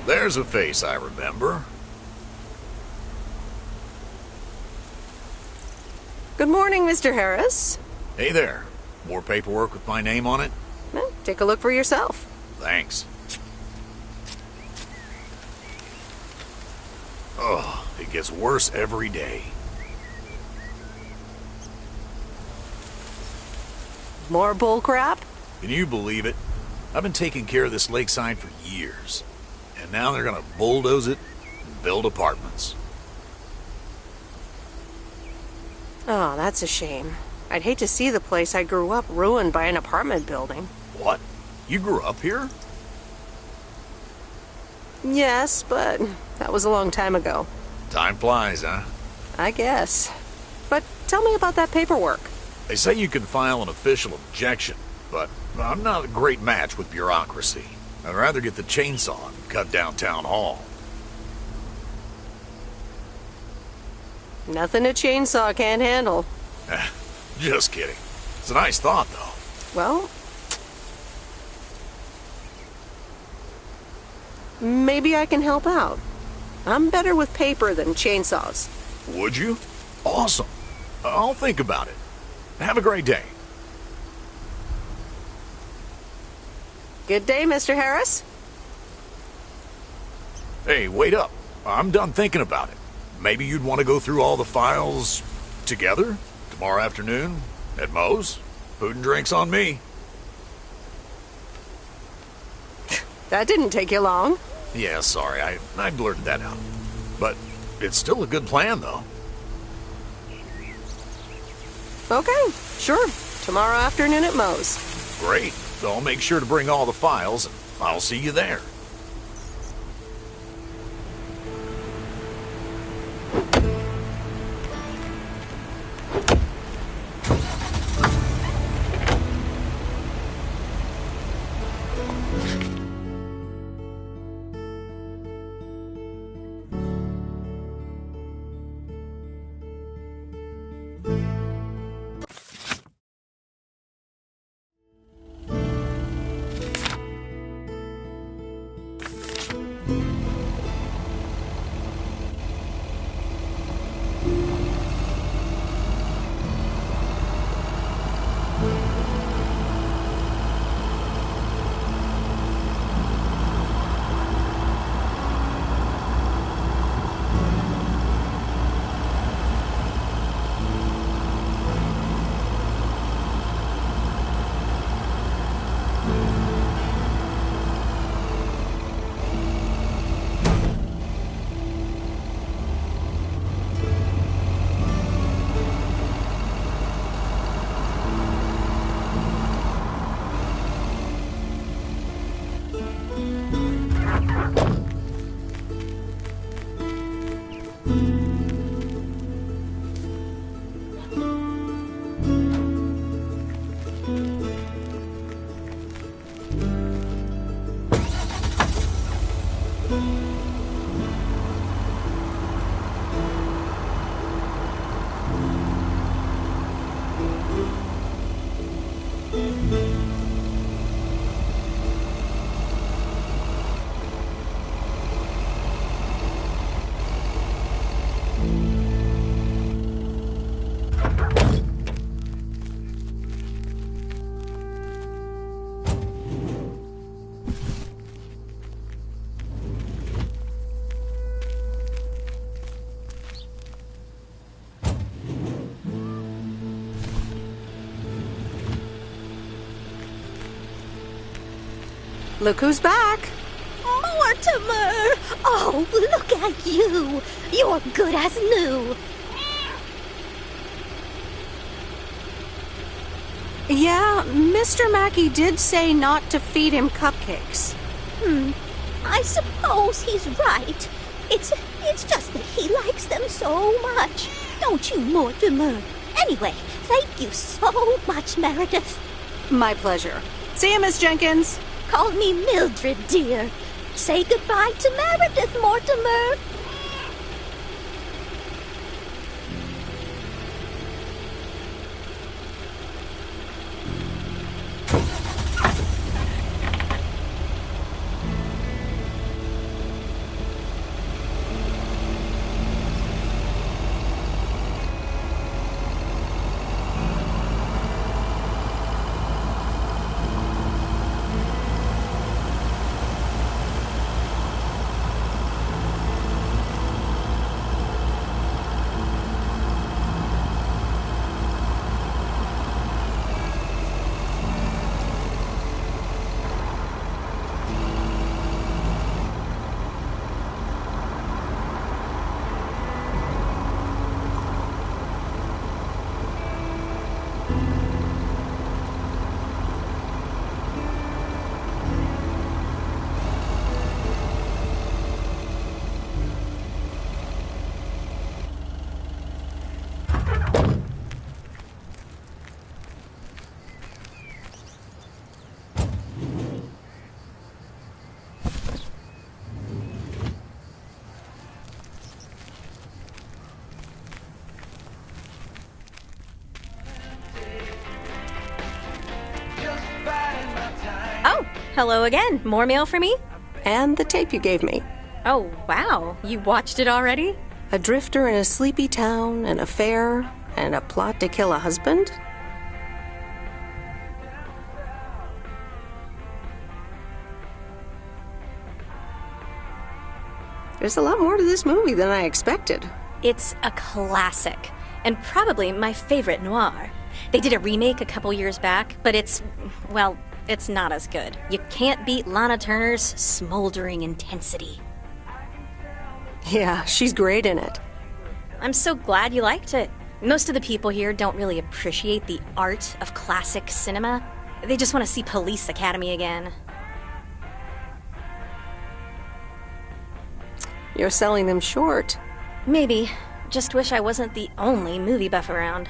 There's a face I remember. Good morning, Mr. Harris. Hey there. More paperwork with my name on it? Well, take a look for yourself. Thanks. Oh, it gets worse every day. More bull crap? Can you believe it? I've been taking care of this lakeside for years. And now they're gonna bulldoze it and build apartments. Oh, that's a shame. I'd hate to see the place I grew up ruined by an apartment building. What? You grew up here? Yes, but that was a long time ago. Time flies, huh? I guess. But tell me about that paperwork. They say you can file an official objection, but I'm not a great match with bureaucracy. I'd rather get the chainsaw and cut down town hall. Nothing a chainsaw can't handle. Just kidding. It's a nice thought, though. Well, maybe I can help out. I'm better with paper than chainsaws. Would you? Awesome. I'll think about it. Have a great day. Good day, Mr. Harris. Hey, wait up. I'm done thinking about it. Maybe you'd want to go through all the files together tomorrow afternoon at Moe's. Food and drinks on me. That didn't take you long. Yeah, sorry, I blurted that out. But it's still a good plan, though. Okay, sure. Tomorrow afternoon at Moe's. Great. So I'll make sure to bring all the files, and I'll see you there. Look who's back. Mortimer! Oh, look at you. You're good as new. Yeah, Mr. Mackey did say not to feed him cupcakes. I suppose he's right. It's just that he likes them so much. Don't you, Mortimer? Anyway, thank you so much, Meredith. My pleasure. See you, Miss Jenkins. Call me Mildred, dear. Say goodbye to Meredith, Mortimer. Oh, hello again. More mail for me? And the tape you gave me. Oh, wow. You watched it already? A drifter in a sleepy town, an affair, and a plot to kill a husband? There's a lot more to this movie than I expected. It's a classic, and probably my favorite noir. They did a remake a couple years back, but it's not as good. You can't beat Lana Turner's smoldering intensity. Yeah, she's great in it. I'm so glad you liked it. Most of the people here don't really appreciate the art of classic cinema. They just want to see Police Academy again. You're selling them short. Maybe. Just wish I wasn't the only movie buff around.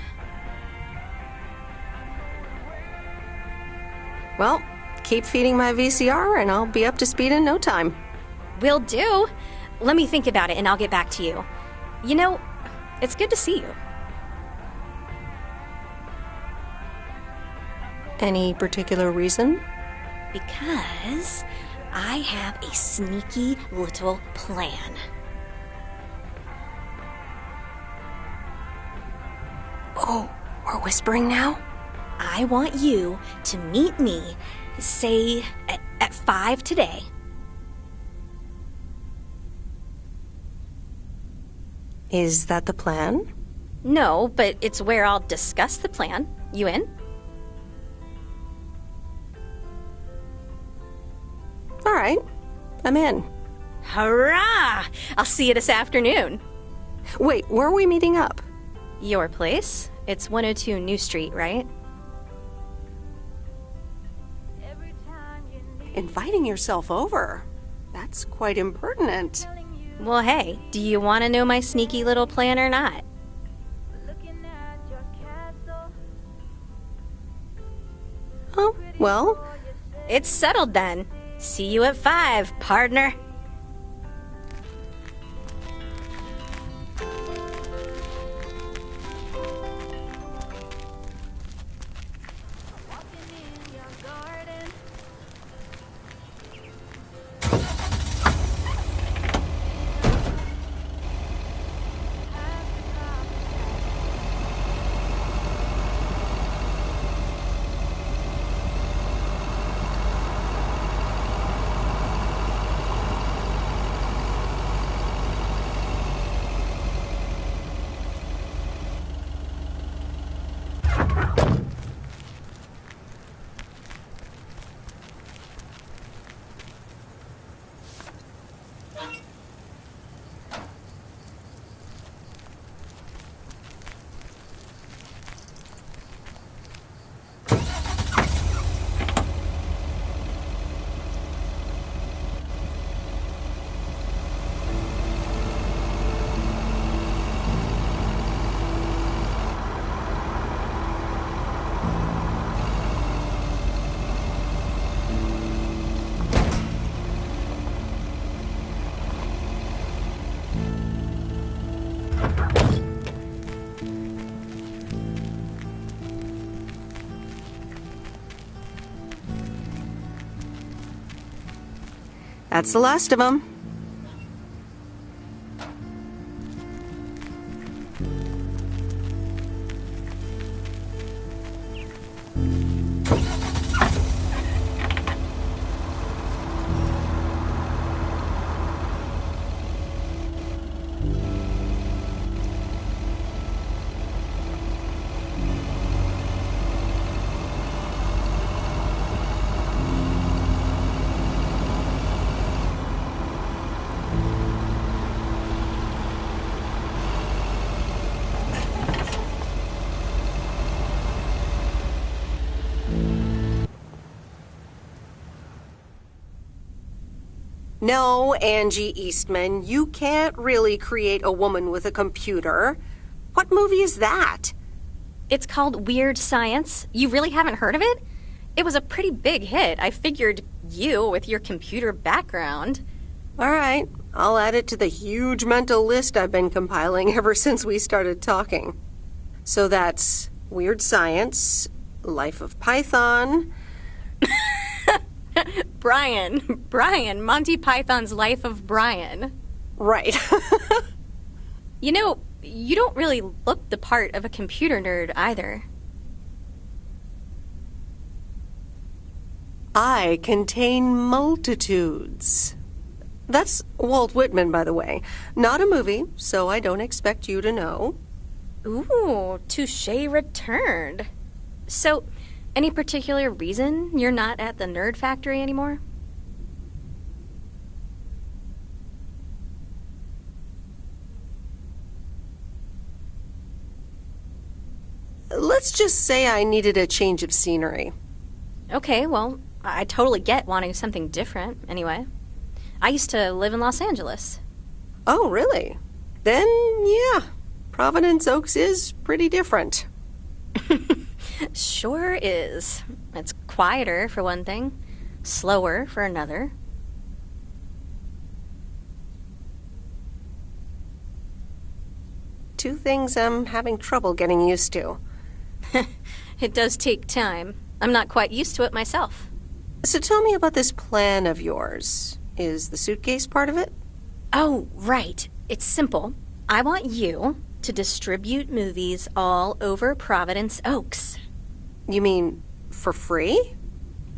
Well, keep feeding my VCR and I'll be up to speed in no time. Will do. Let me think about it and I'll get back to you. You know, it's good to see you. Any particular reason? Because I have a sneaky little plan. Oh, we're whispering now? I want you to meet me, say, at 5 today. Is that the plan? No, but it's where I'll discuss the plan. You in? All right, I'm in. Hurrah! I'll see you this afternoon. Wait, where are we meeting up? Your place? It's 102 New Street, right? Inviting yourself over? That's quite impertinent. Well, hey, do you want to know my sneaky little plan or not? Oh, well, it's settled then. See you at 5, partner. that's the last of them. No, Angie Eastman, you can't really create a woman with a computer. What movie is that? It's called Weird Science. You really haven't heard of it? It was a pretty big hit. I figured you, with your computer background. All right, I'll add it to the huge mental list I've been compiling ever since we started talking. So that's Weird Science, Life of Python. Brian, Monty Python's Life of Brian. Right. You know, you don't really look the part of a computer nerd either. I contain multitudes. That's Walt Whitman, by the way. Not a movie, so I don't expect you to know. Ooh, touche returned. So, any particular reason you're not at the Nerd Factory anymore? Let's just say I needed a change of scenery. Okay, well, I totally get wanting something different, anyway. I used to live in Los Angeles. Oh, really? Then, yeah, Providence Oaks is pretty different. Sure is. It's quieter, for one thing. Slower, for another. Two things I'm having trouble getting used to. It does take time. I'm not quite used to it myself. So tell me about this plan of yours. Is the suitcase part of it? Oh, right. It's simple. I want you to distribute movies all over Providence Oaks. You mean for free?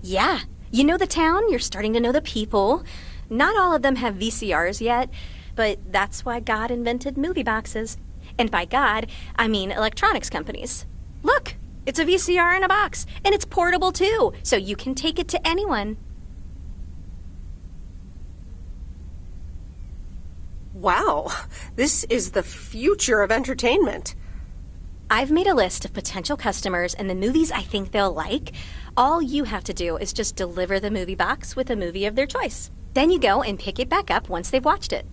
Yeah. You know the town, you're starting to know the people. Not all of them have VCRs yet, but that's why God invented movie boxes. And by God, I mean electronics companies. Look, it's a VCR in a box, and it's portable too, so you can take it to anyone. Wow, this is the future of entertainment. I've made a list of potential customers and the movies I think they'll like. All you have to do is just deliver the movie box with a movie of their choice. Then you go and pick it back up once they've watched it.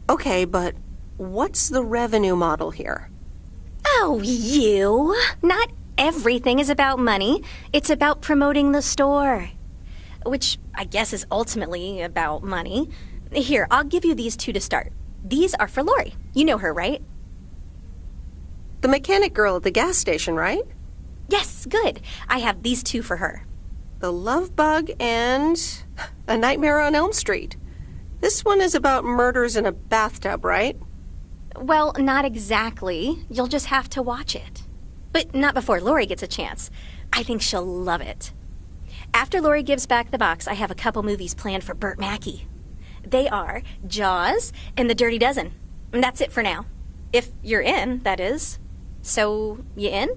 Okay, but what's the revenue model here? Oh, you! Not everything is about money. It's about promoting the store. Which I guess is ultimately about money. Here, I'll give you these 2 to start. These are for Lori. You know her, right? The mechanic girl at the gas station, right? Yes, good. I have these 2 for her. The Love Bug and A Nightmare on Elm Street. This one is about murders in a bathtub, right? Well, not exactly. You'll just have to watch it. But not before Lori gets a chance. I think she'll love it. After Lori gives back the box, I have a couple movies planned for Burt Mackey. They are Jaws and The Dirty Dozen. And that's it for now. If you're in, that is. So, you in?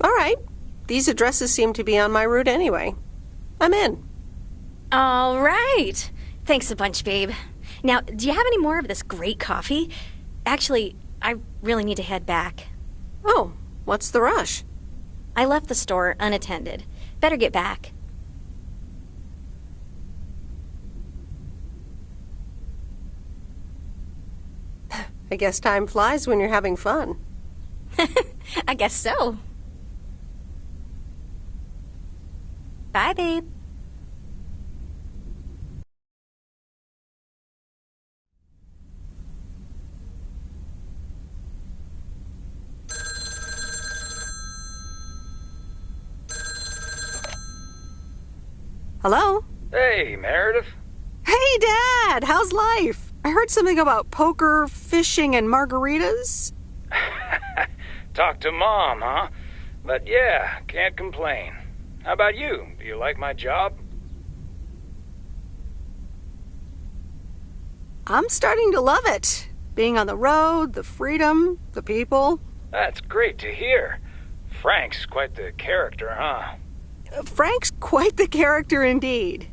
All right. These addresses seem to be on my route anyway. I'm in. All right. Thanks a bunch, babe. Now, do you have any more of this great coffee? Actually, I really need to head back. Oh, what's the rush? I left the store unattended. Better get back. I guess time flies when you're having fun. I guess so. Bye, babe. Hello? Hey, Meredith. Hey, Dad! How's life? I heard something about poker, fishing, and margaritas. Talk to Mom, huh? But yeah, can't complain. How about you? Do you like my job? I'm starting to love it. Being on the road, the freedom, the people. That's great to hear. Frank's quite the character, huh? Frank's quite the character indeed.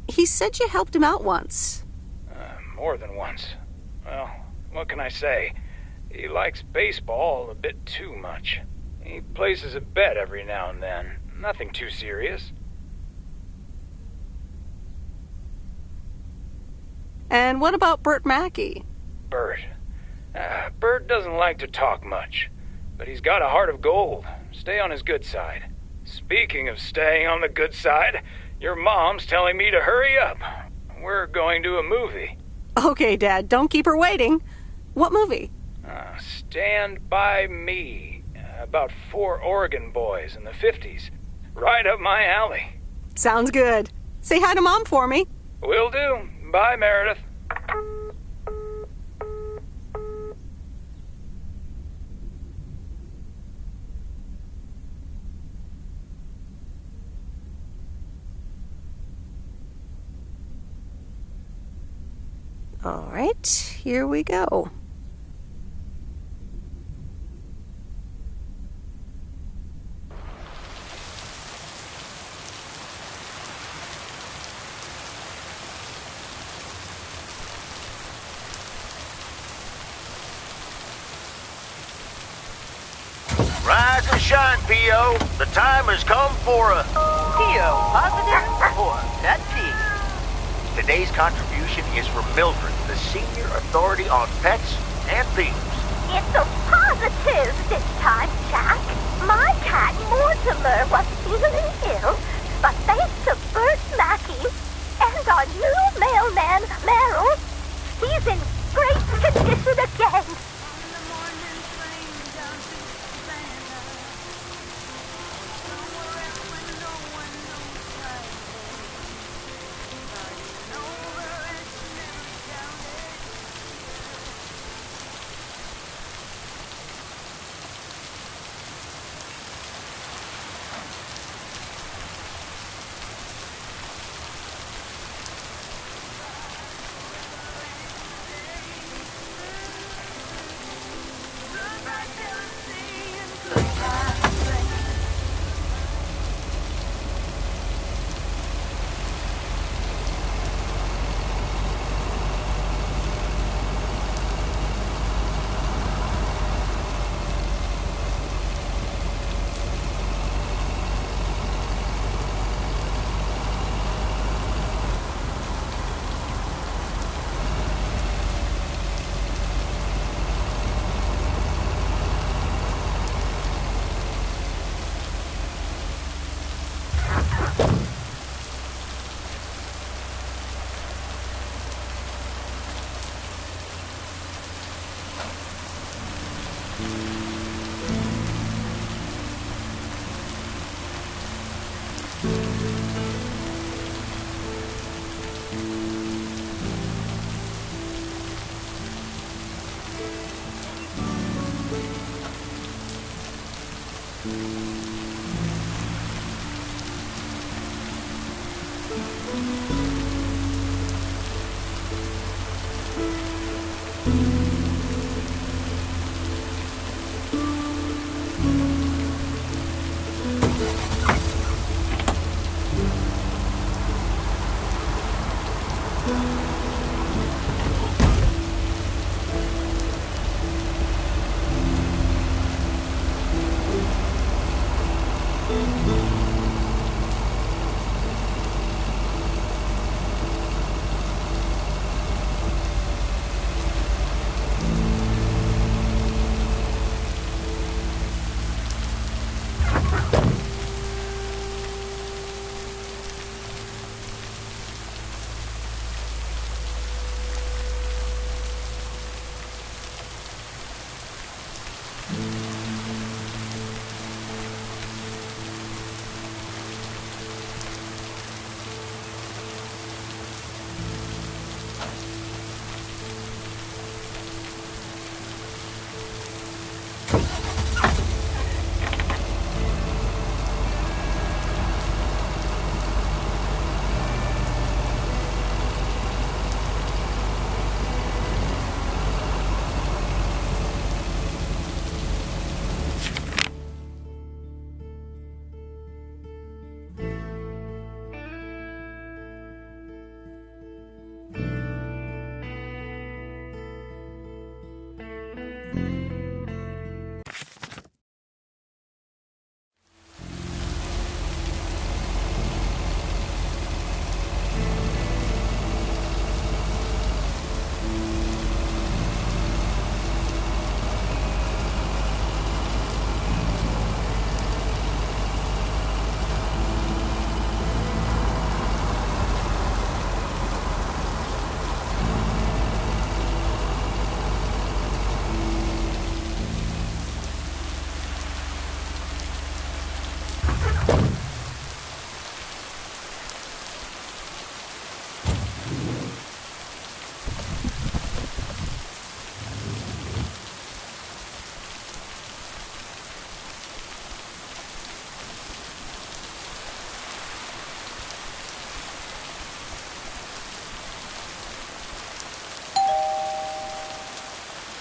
He said you helped him out once. More than once. Well, what can I say? He likes baseball a bit too much. He places a bet every now and then. Nothing too serious. And what about Burt Mackey? Burt. Burt doesn't like to talk much, but he's got a heart of gold. Stay on his good side. Speaking of staying on the good side, your mom's telling me to hurry up. We're going to a movie. Okay, Dad, don't keep her waiting. What movie? Stand By Me. About 4 Oregon boys in the 50s. Right up my alley. Sounds good. Say hi to Mom for me. Will do. Bye, Meredith. All right, here we go. Rise and shine, P.O. The time has come for a... P.O. positive or pet peeve? Today's contribution is from Mildred, the senior authority on pets and thieves. It's a positive this time, Jack. My cat Mortimer was feeling ill, but thanks to Burt Mackey and our new mailman, Merrill, he's in great condition again.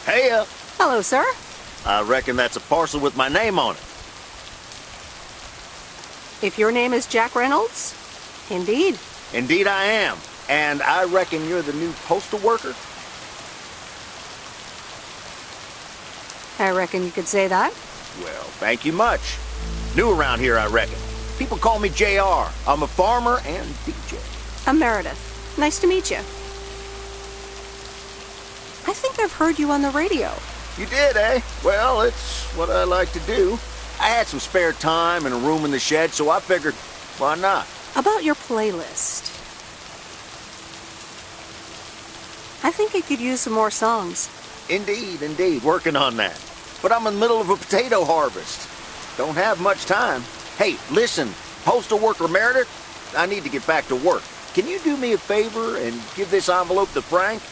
Hey, Hello, sir. I reckon that's a parcel with my name on it. If your name is Jack Reynolds, indeed. Indeed I am. And I reckon you're the new postal worker? I reckon you could say that. Well, thank you much. New around here, I reckon. People call me JR. I'm a farmer and DJ. I'm Meredith. Nice to meet you. I think I've heard you on the radio. You did, eh? Well, it's what I like to do. I had some spare time and a room in the shed, so I figured, why not? About your playlist. I think I could use some more songs. Indeed, indeed. Working on that. But I'm in the middle of a potato harvest. Don't have much time. Hey, listen, postal worker Meredith, I need to get back to work. Can you do me a favor and give this envelope to Frank?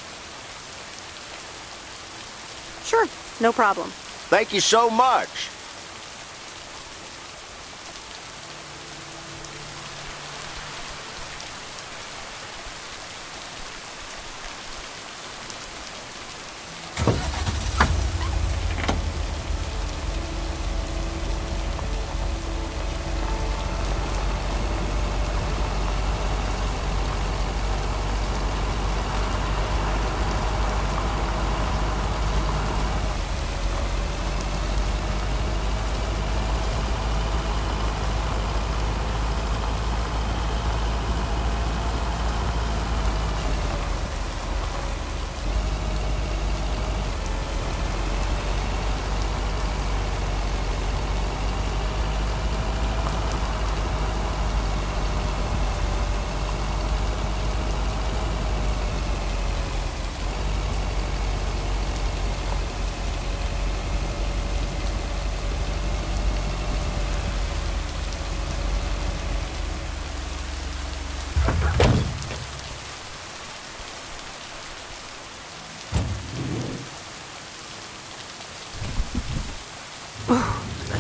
Sure, no problem. Thank you so much.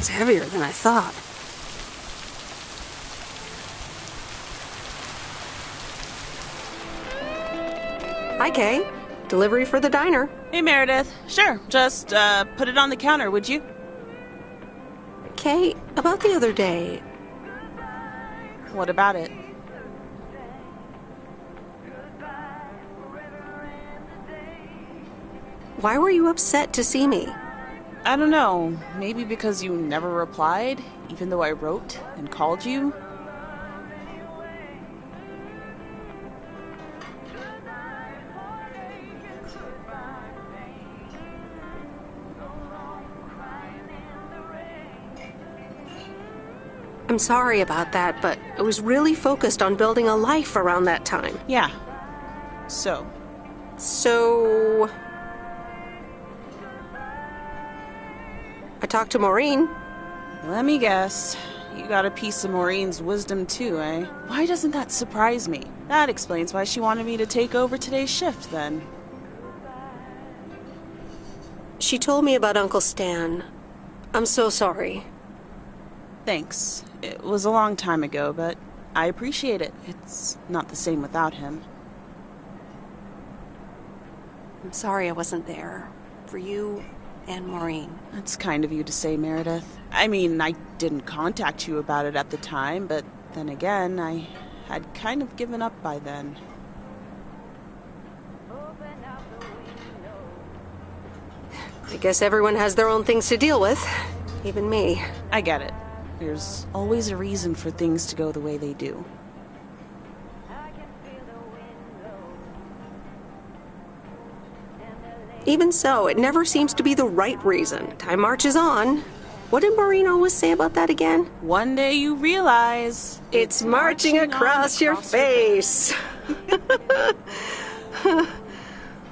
It's heavier than I thought. Hi, Kay. Delivery for the diner. Hey, Meredith. Sure, just put it on the counter, would you? Kay, about the other day. What about it? Why were you upset to see me? I don't know. Maybe because you never replied, even though I wrote and called you? I'm sorry about that, but I was really focused on building a life around that time. Yeah. So? I talked to Maureen. Let me guess. You got a piece of Maureen's wisdom too, eh? Why doesn't that surprise me? That explains why she wanted me to take over today's shift, then. She told me about Uncle Stan. I'm so sorry. Thanks. It was a long time ago, but I appreciate it. It's not the same without him. I'm sorry I wasn't there. For you and Maureen. That's kind of you to say, Meredith. I mean, I didn't contact you about it at the time, but then again, I had kind of given up by then. I guess everyone has their own things to deal with. Even me. I get it. There's always a reason for things to go the way they do. Even so, it never seems to be the right reason. Time marches on. What did Maureen always say about that again? One day you realize it's marching across your face.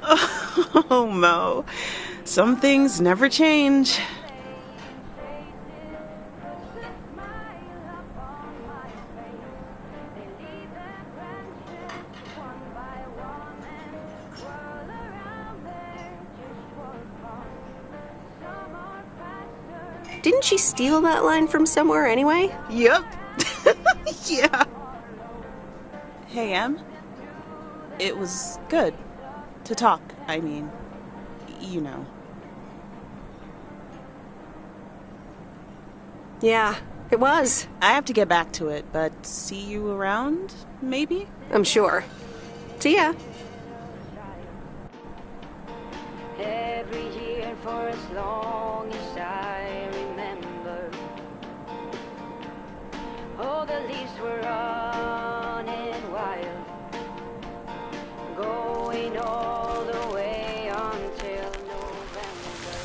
Oh, Mo. Some things never change. Didn't she steal that line from somewhere anyway? Yep. Yeah. Hey, Em. It was good to talk. I mean, you know. Yeah, it was. I have to get back to it, but see you around, maybe? I'm sure. See ya. Every year for as long as I remember, all the leaves were running wild, going all the way until November.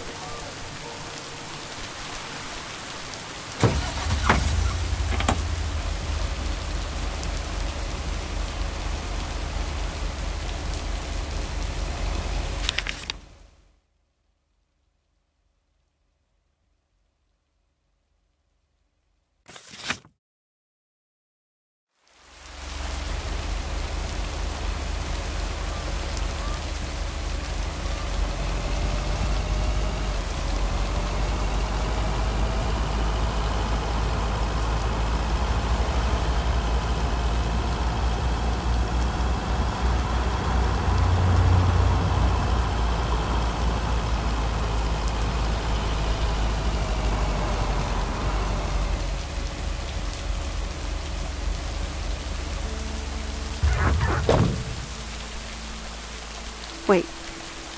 Wait,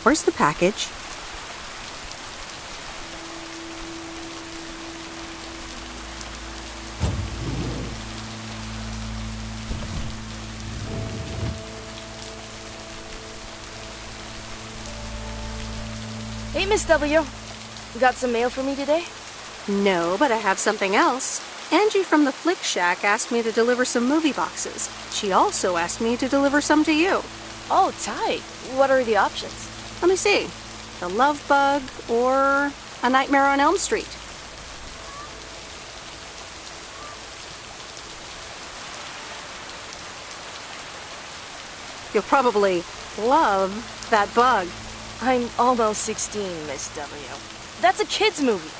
where's the package? Hey, Miss W. You got some mail for me today? No, but I have something else. Angie from the Flick Shack asked me to deliver some movie boxes. She also asked me to deliver some to you. Oh, tight. What are the options? Let me see. The Love Bug or A Nightmare on Elm Street. You'll probably love that bug. I'm almost 16, Miss W. That's a kid's movie.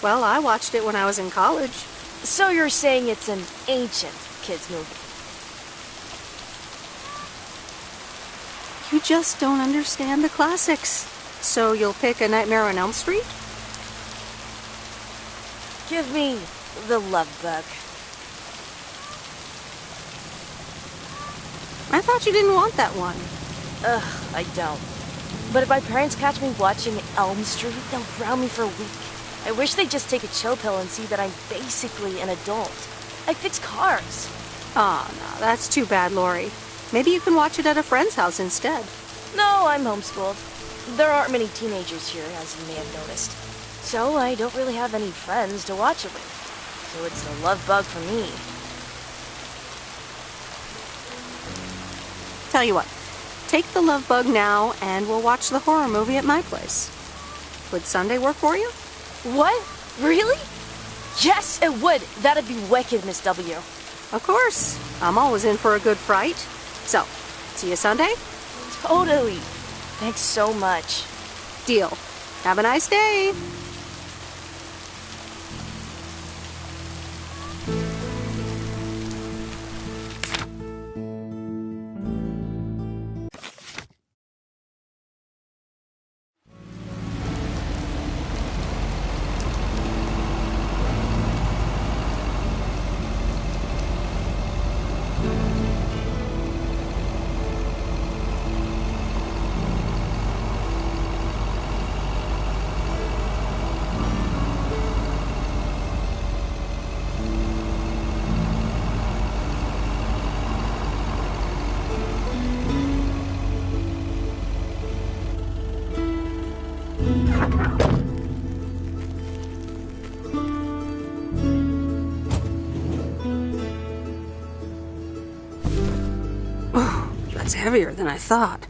Well, I watched it when I was in college. So you're saying it's an ancient kids movie? You just don't understand the classics. So you'll pick A Nightmare on Elm Street? Give me The Love Bug. I thought you didn't want that one. Ugh, I don't. But if my parents catch me watching Elm Street, they'll ground me for a week. I wish they'd just take a chill pill and see that I'm basically an adult. I fix cars. Oh, no, that's too bad, Lori. Maybe you can watch it at a friend's house instead. No, I'm homeschooled. There aren't many teenagers here, as you may have noticed. So I don't really have any friends to watch it with. So it's The Love Bug for me. Tell you what, take The Love Bug now and we'll watch the horror movie at my place. Would Sunday work for you? What? Really? Yes, it would. That'd be wicked, Miss W. Of course. I'm always in for a good fright. So, see you Sunday? Totally. Thanks so much. Deal. Have a nice day. It's heavier than I thought.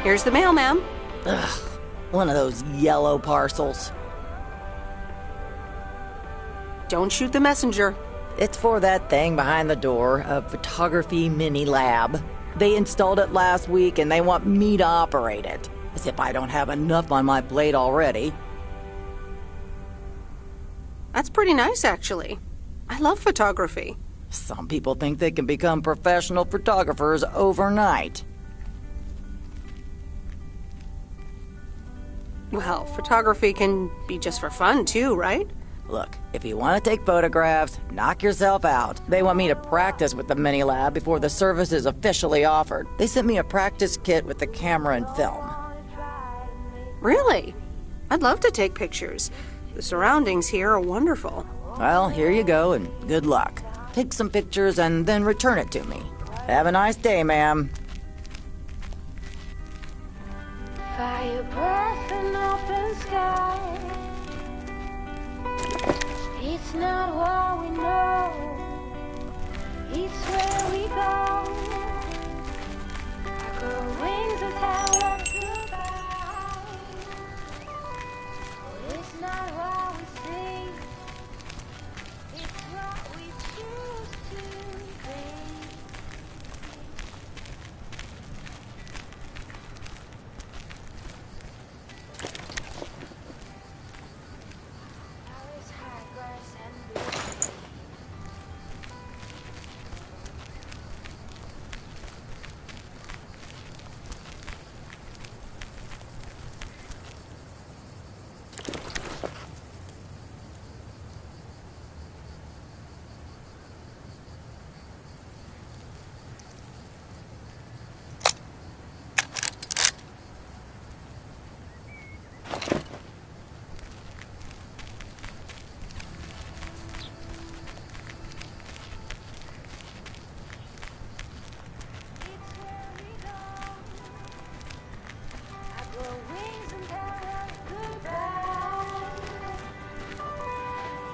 Here's the mail, ma'am. Ugh, one of those yellow parcels. Don't shoot the messenger. It's for that thing behind the door, a photography mini lab. They installed it last week and they want me to operate it. As if I don't have enough on my plate already. That's pretty nice, actually. I love photography. Some people think they can become professional photographers overnight. Well, photography can be just for fun, too, right? Look, if you want to take photographs, knock yourself out. They want me to practice with the mini lab before the service is officially offered. They sent me a practice kit with the camera and film. Really? I'd love to take pictures. The surroundings here are wonderful. Well, here you go, and good luck. Take some pictures and then return it to me. Have a nice day, ma'am. Fire breath and open sky. It's not what we know, it's where we go. I grow wings and tell us goodbye. It's not what we see, it's what we choose to be.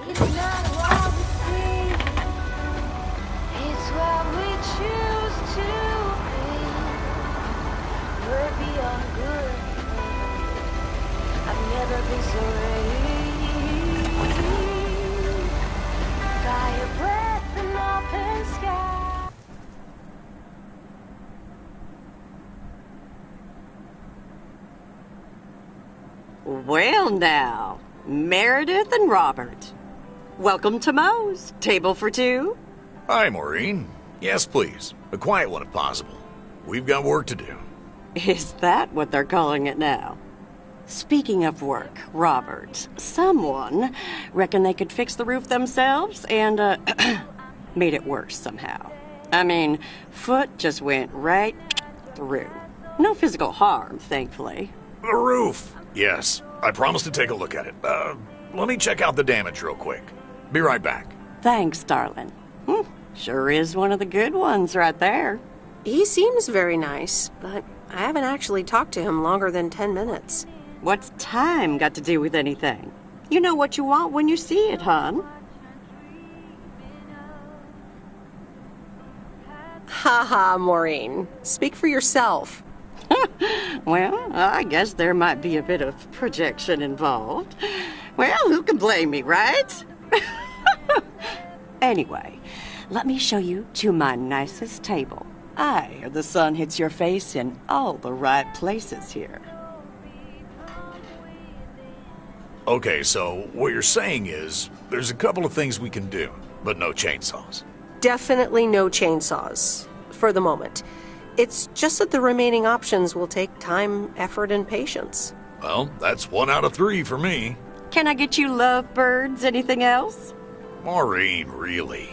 It's not what we see, it's what we choose to be. We're beyond good. I've never been so ready. Fire breath and open sky. Well now, Meredith and Robert. Welcome to Moe's. Table for two? Hi, Maureen. Yes, please. A quiet one if possible. We've got work to do. Is that what they're calling it now? Speaking of work, Robert, someone reckoned they could fix the roof themselves and, made it worse somehow. I mean, foot just went right through. No physical harm, thankfully. The roof! Yes, I promised to take a look at it. Let me check out the damage real quick. Be right back. Thanks, darling. Sure is one of the good ones right there. He seems very nice, but I haven't actually talked to him longer than 10 minutes. What's time got to do with anything? You know what you want when you see it, hon. Ha ha, Maureen. Speak for yourself. Well, I guess there might be a bit of projection involved. Well, who can blame me, right? Anyway, let me show you to my nicest table. The sun hits your face in all the right places here. Okay, so what you're saying is there's a couple of things we can do, but no chainsaws. Definitely no chainsaws, for the moment. It's just that the remaining options will take time, effort, and patience. Well, that's 1 out of 3 for me. Can I get you lovebirds? Anything else? Maureen, really?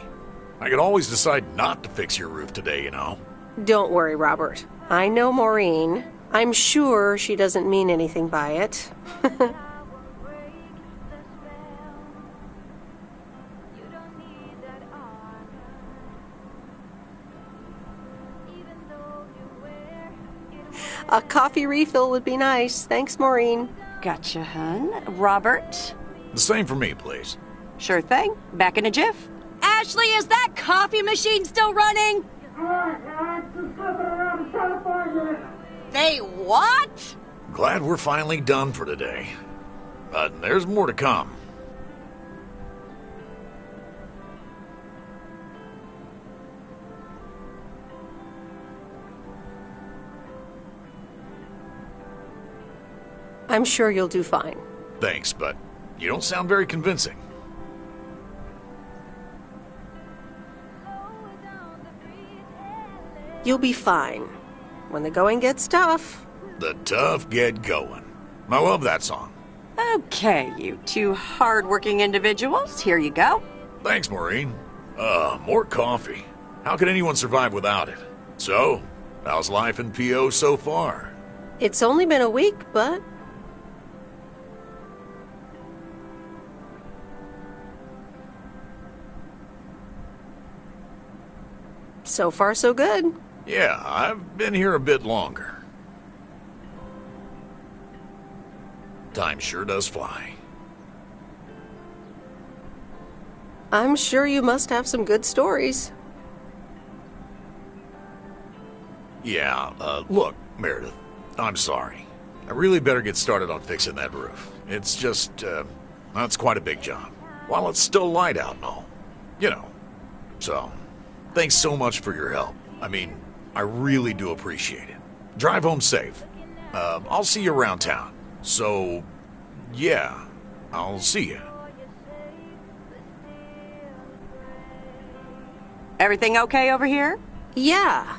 I could always decide not to fix your roof today, you know. Don't worry, Robert. I know Maureen. I'm sure she doesn't mean anything by it. A coffee refill would be nice. Thanks, Maureen. Gotcha, hun. Robert? The same for me, please. Sure thing. Back in a jiff. Ashley, is that coffee machine still running? They what? Glad we're finally done for today. But there's more to come. I'm sure you'll do fine. Thanks, but you don't sound very convincing. You'll be fine. When the going gets tough. The tough get going. I love that song. Okay, you two hard-working individuals, here you go. Thanks, Maureen. More coffee. How could anyone survive without it? So, how's life in PO so far? It's only been a week, but... so far, so good. Yeah, I've been here a bit longer. Time sure does fly. I'm sure you must have some good stories. Yeah, look, Meredith, I'm sorry. I really better get started on fixing that roof. It's just, that's quite a big job. While it's still light out and all. You know. So, thanks so much for your help. I mean, I really do appreciate it. Drive home safe. I'll see you around town. So, yeah, I'll see you. Everything okay over here? Yeah,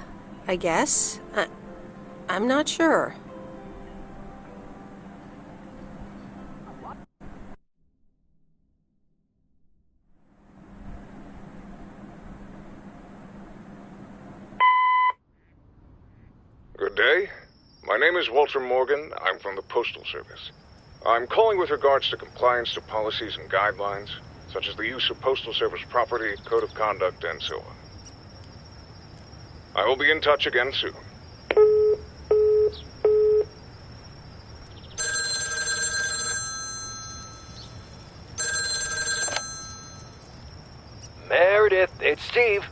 I guess. I'm not sure. Good day. My name is Walter Morgan. I'm from the Postal Service. I'm calling with regards to compliance to policies and guidelines, such as the use of Postal Service property, code of conduct, and so on. I will be in touch again soon. Meredith, it's Steve.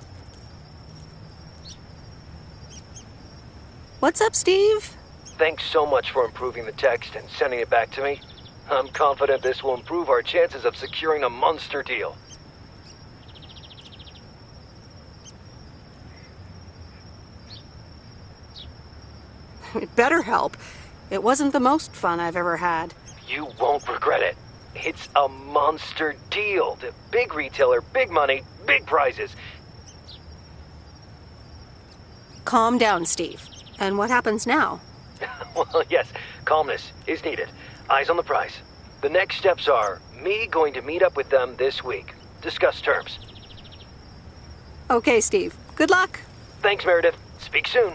What's up, Steve? Thanks so much for improving the text and sending it back to me. I'm confident this will improve our chances of securing a monster deal. It better help. It wasn't the most fun I've ever had. You won't regret it. It's a monster deal. The big retailer, big money, big prizes. Calm down, Steve. And what happens now? Well, yes, calmness is needed. Eyes on the prize. The next steps are me going to meet up with them this week. Discuss terms. Okay, Steve. Good luck. Thanks, Meredith. Speak soon.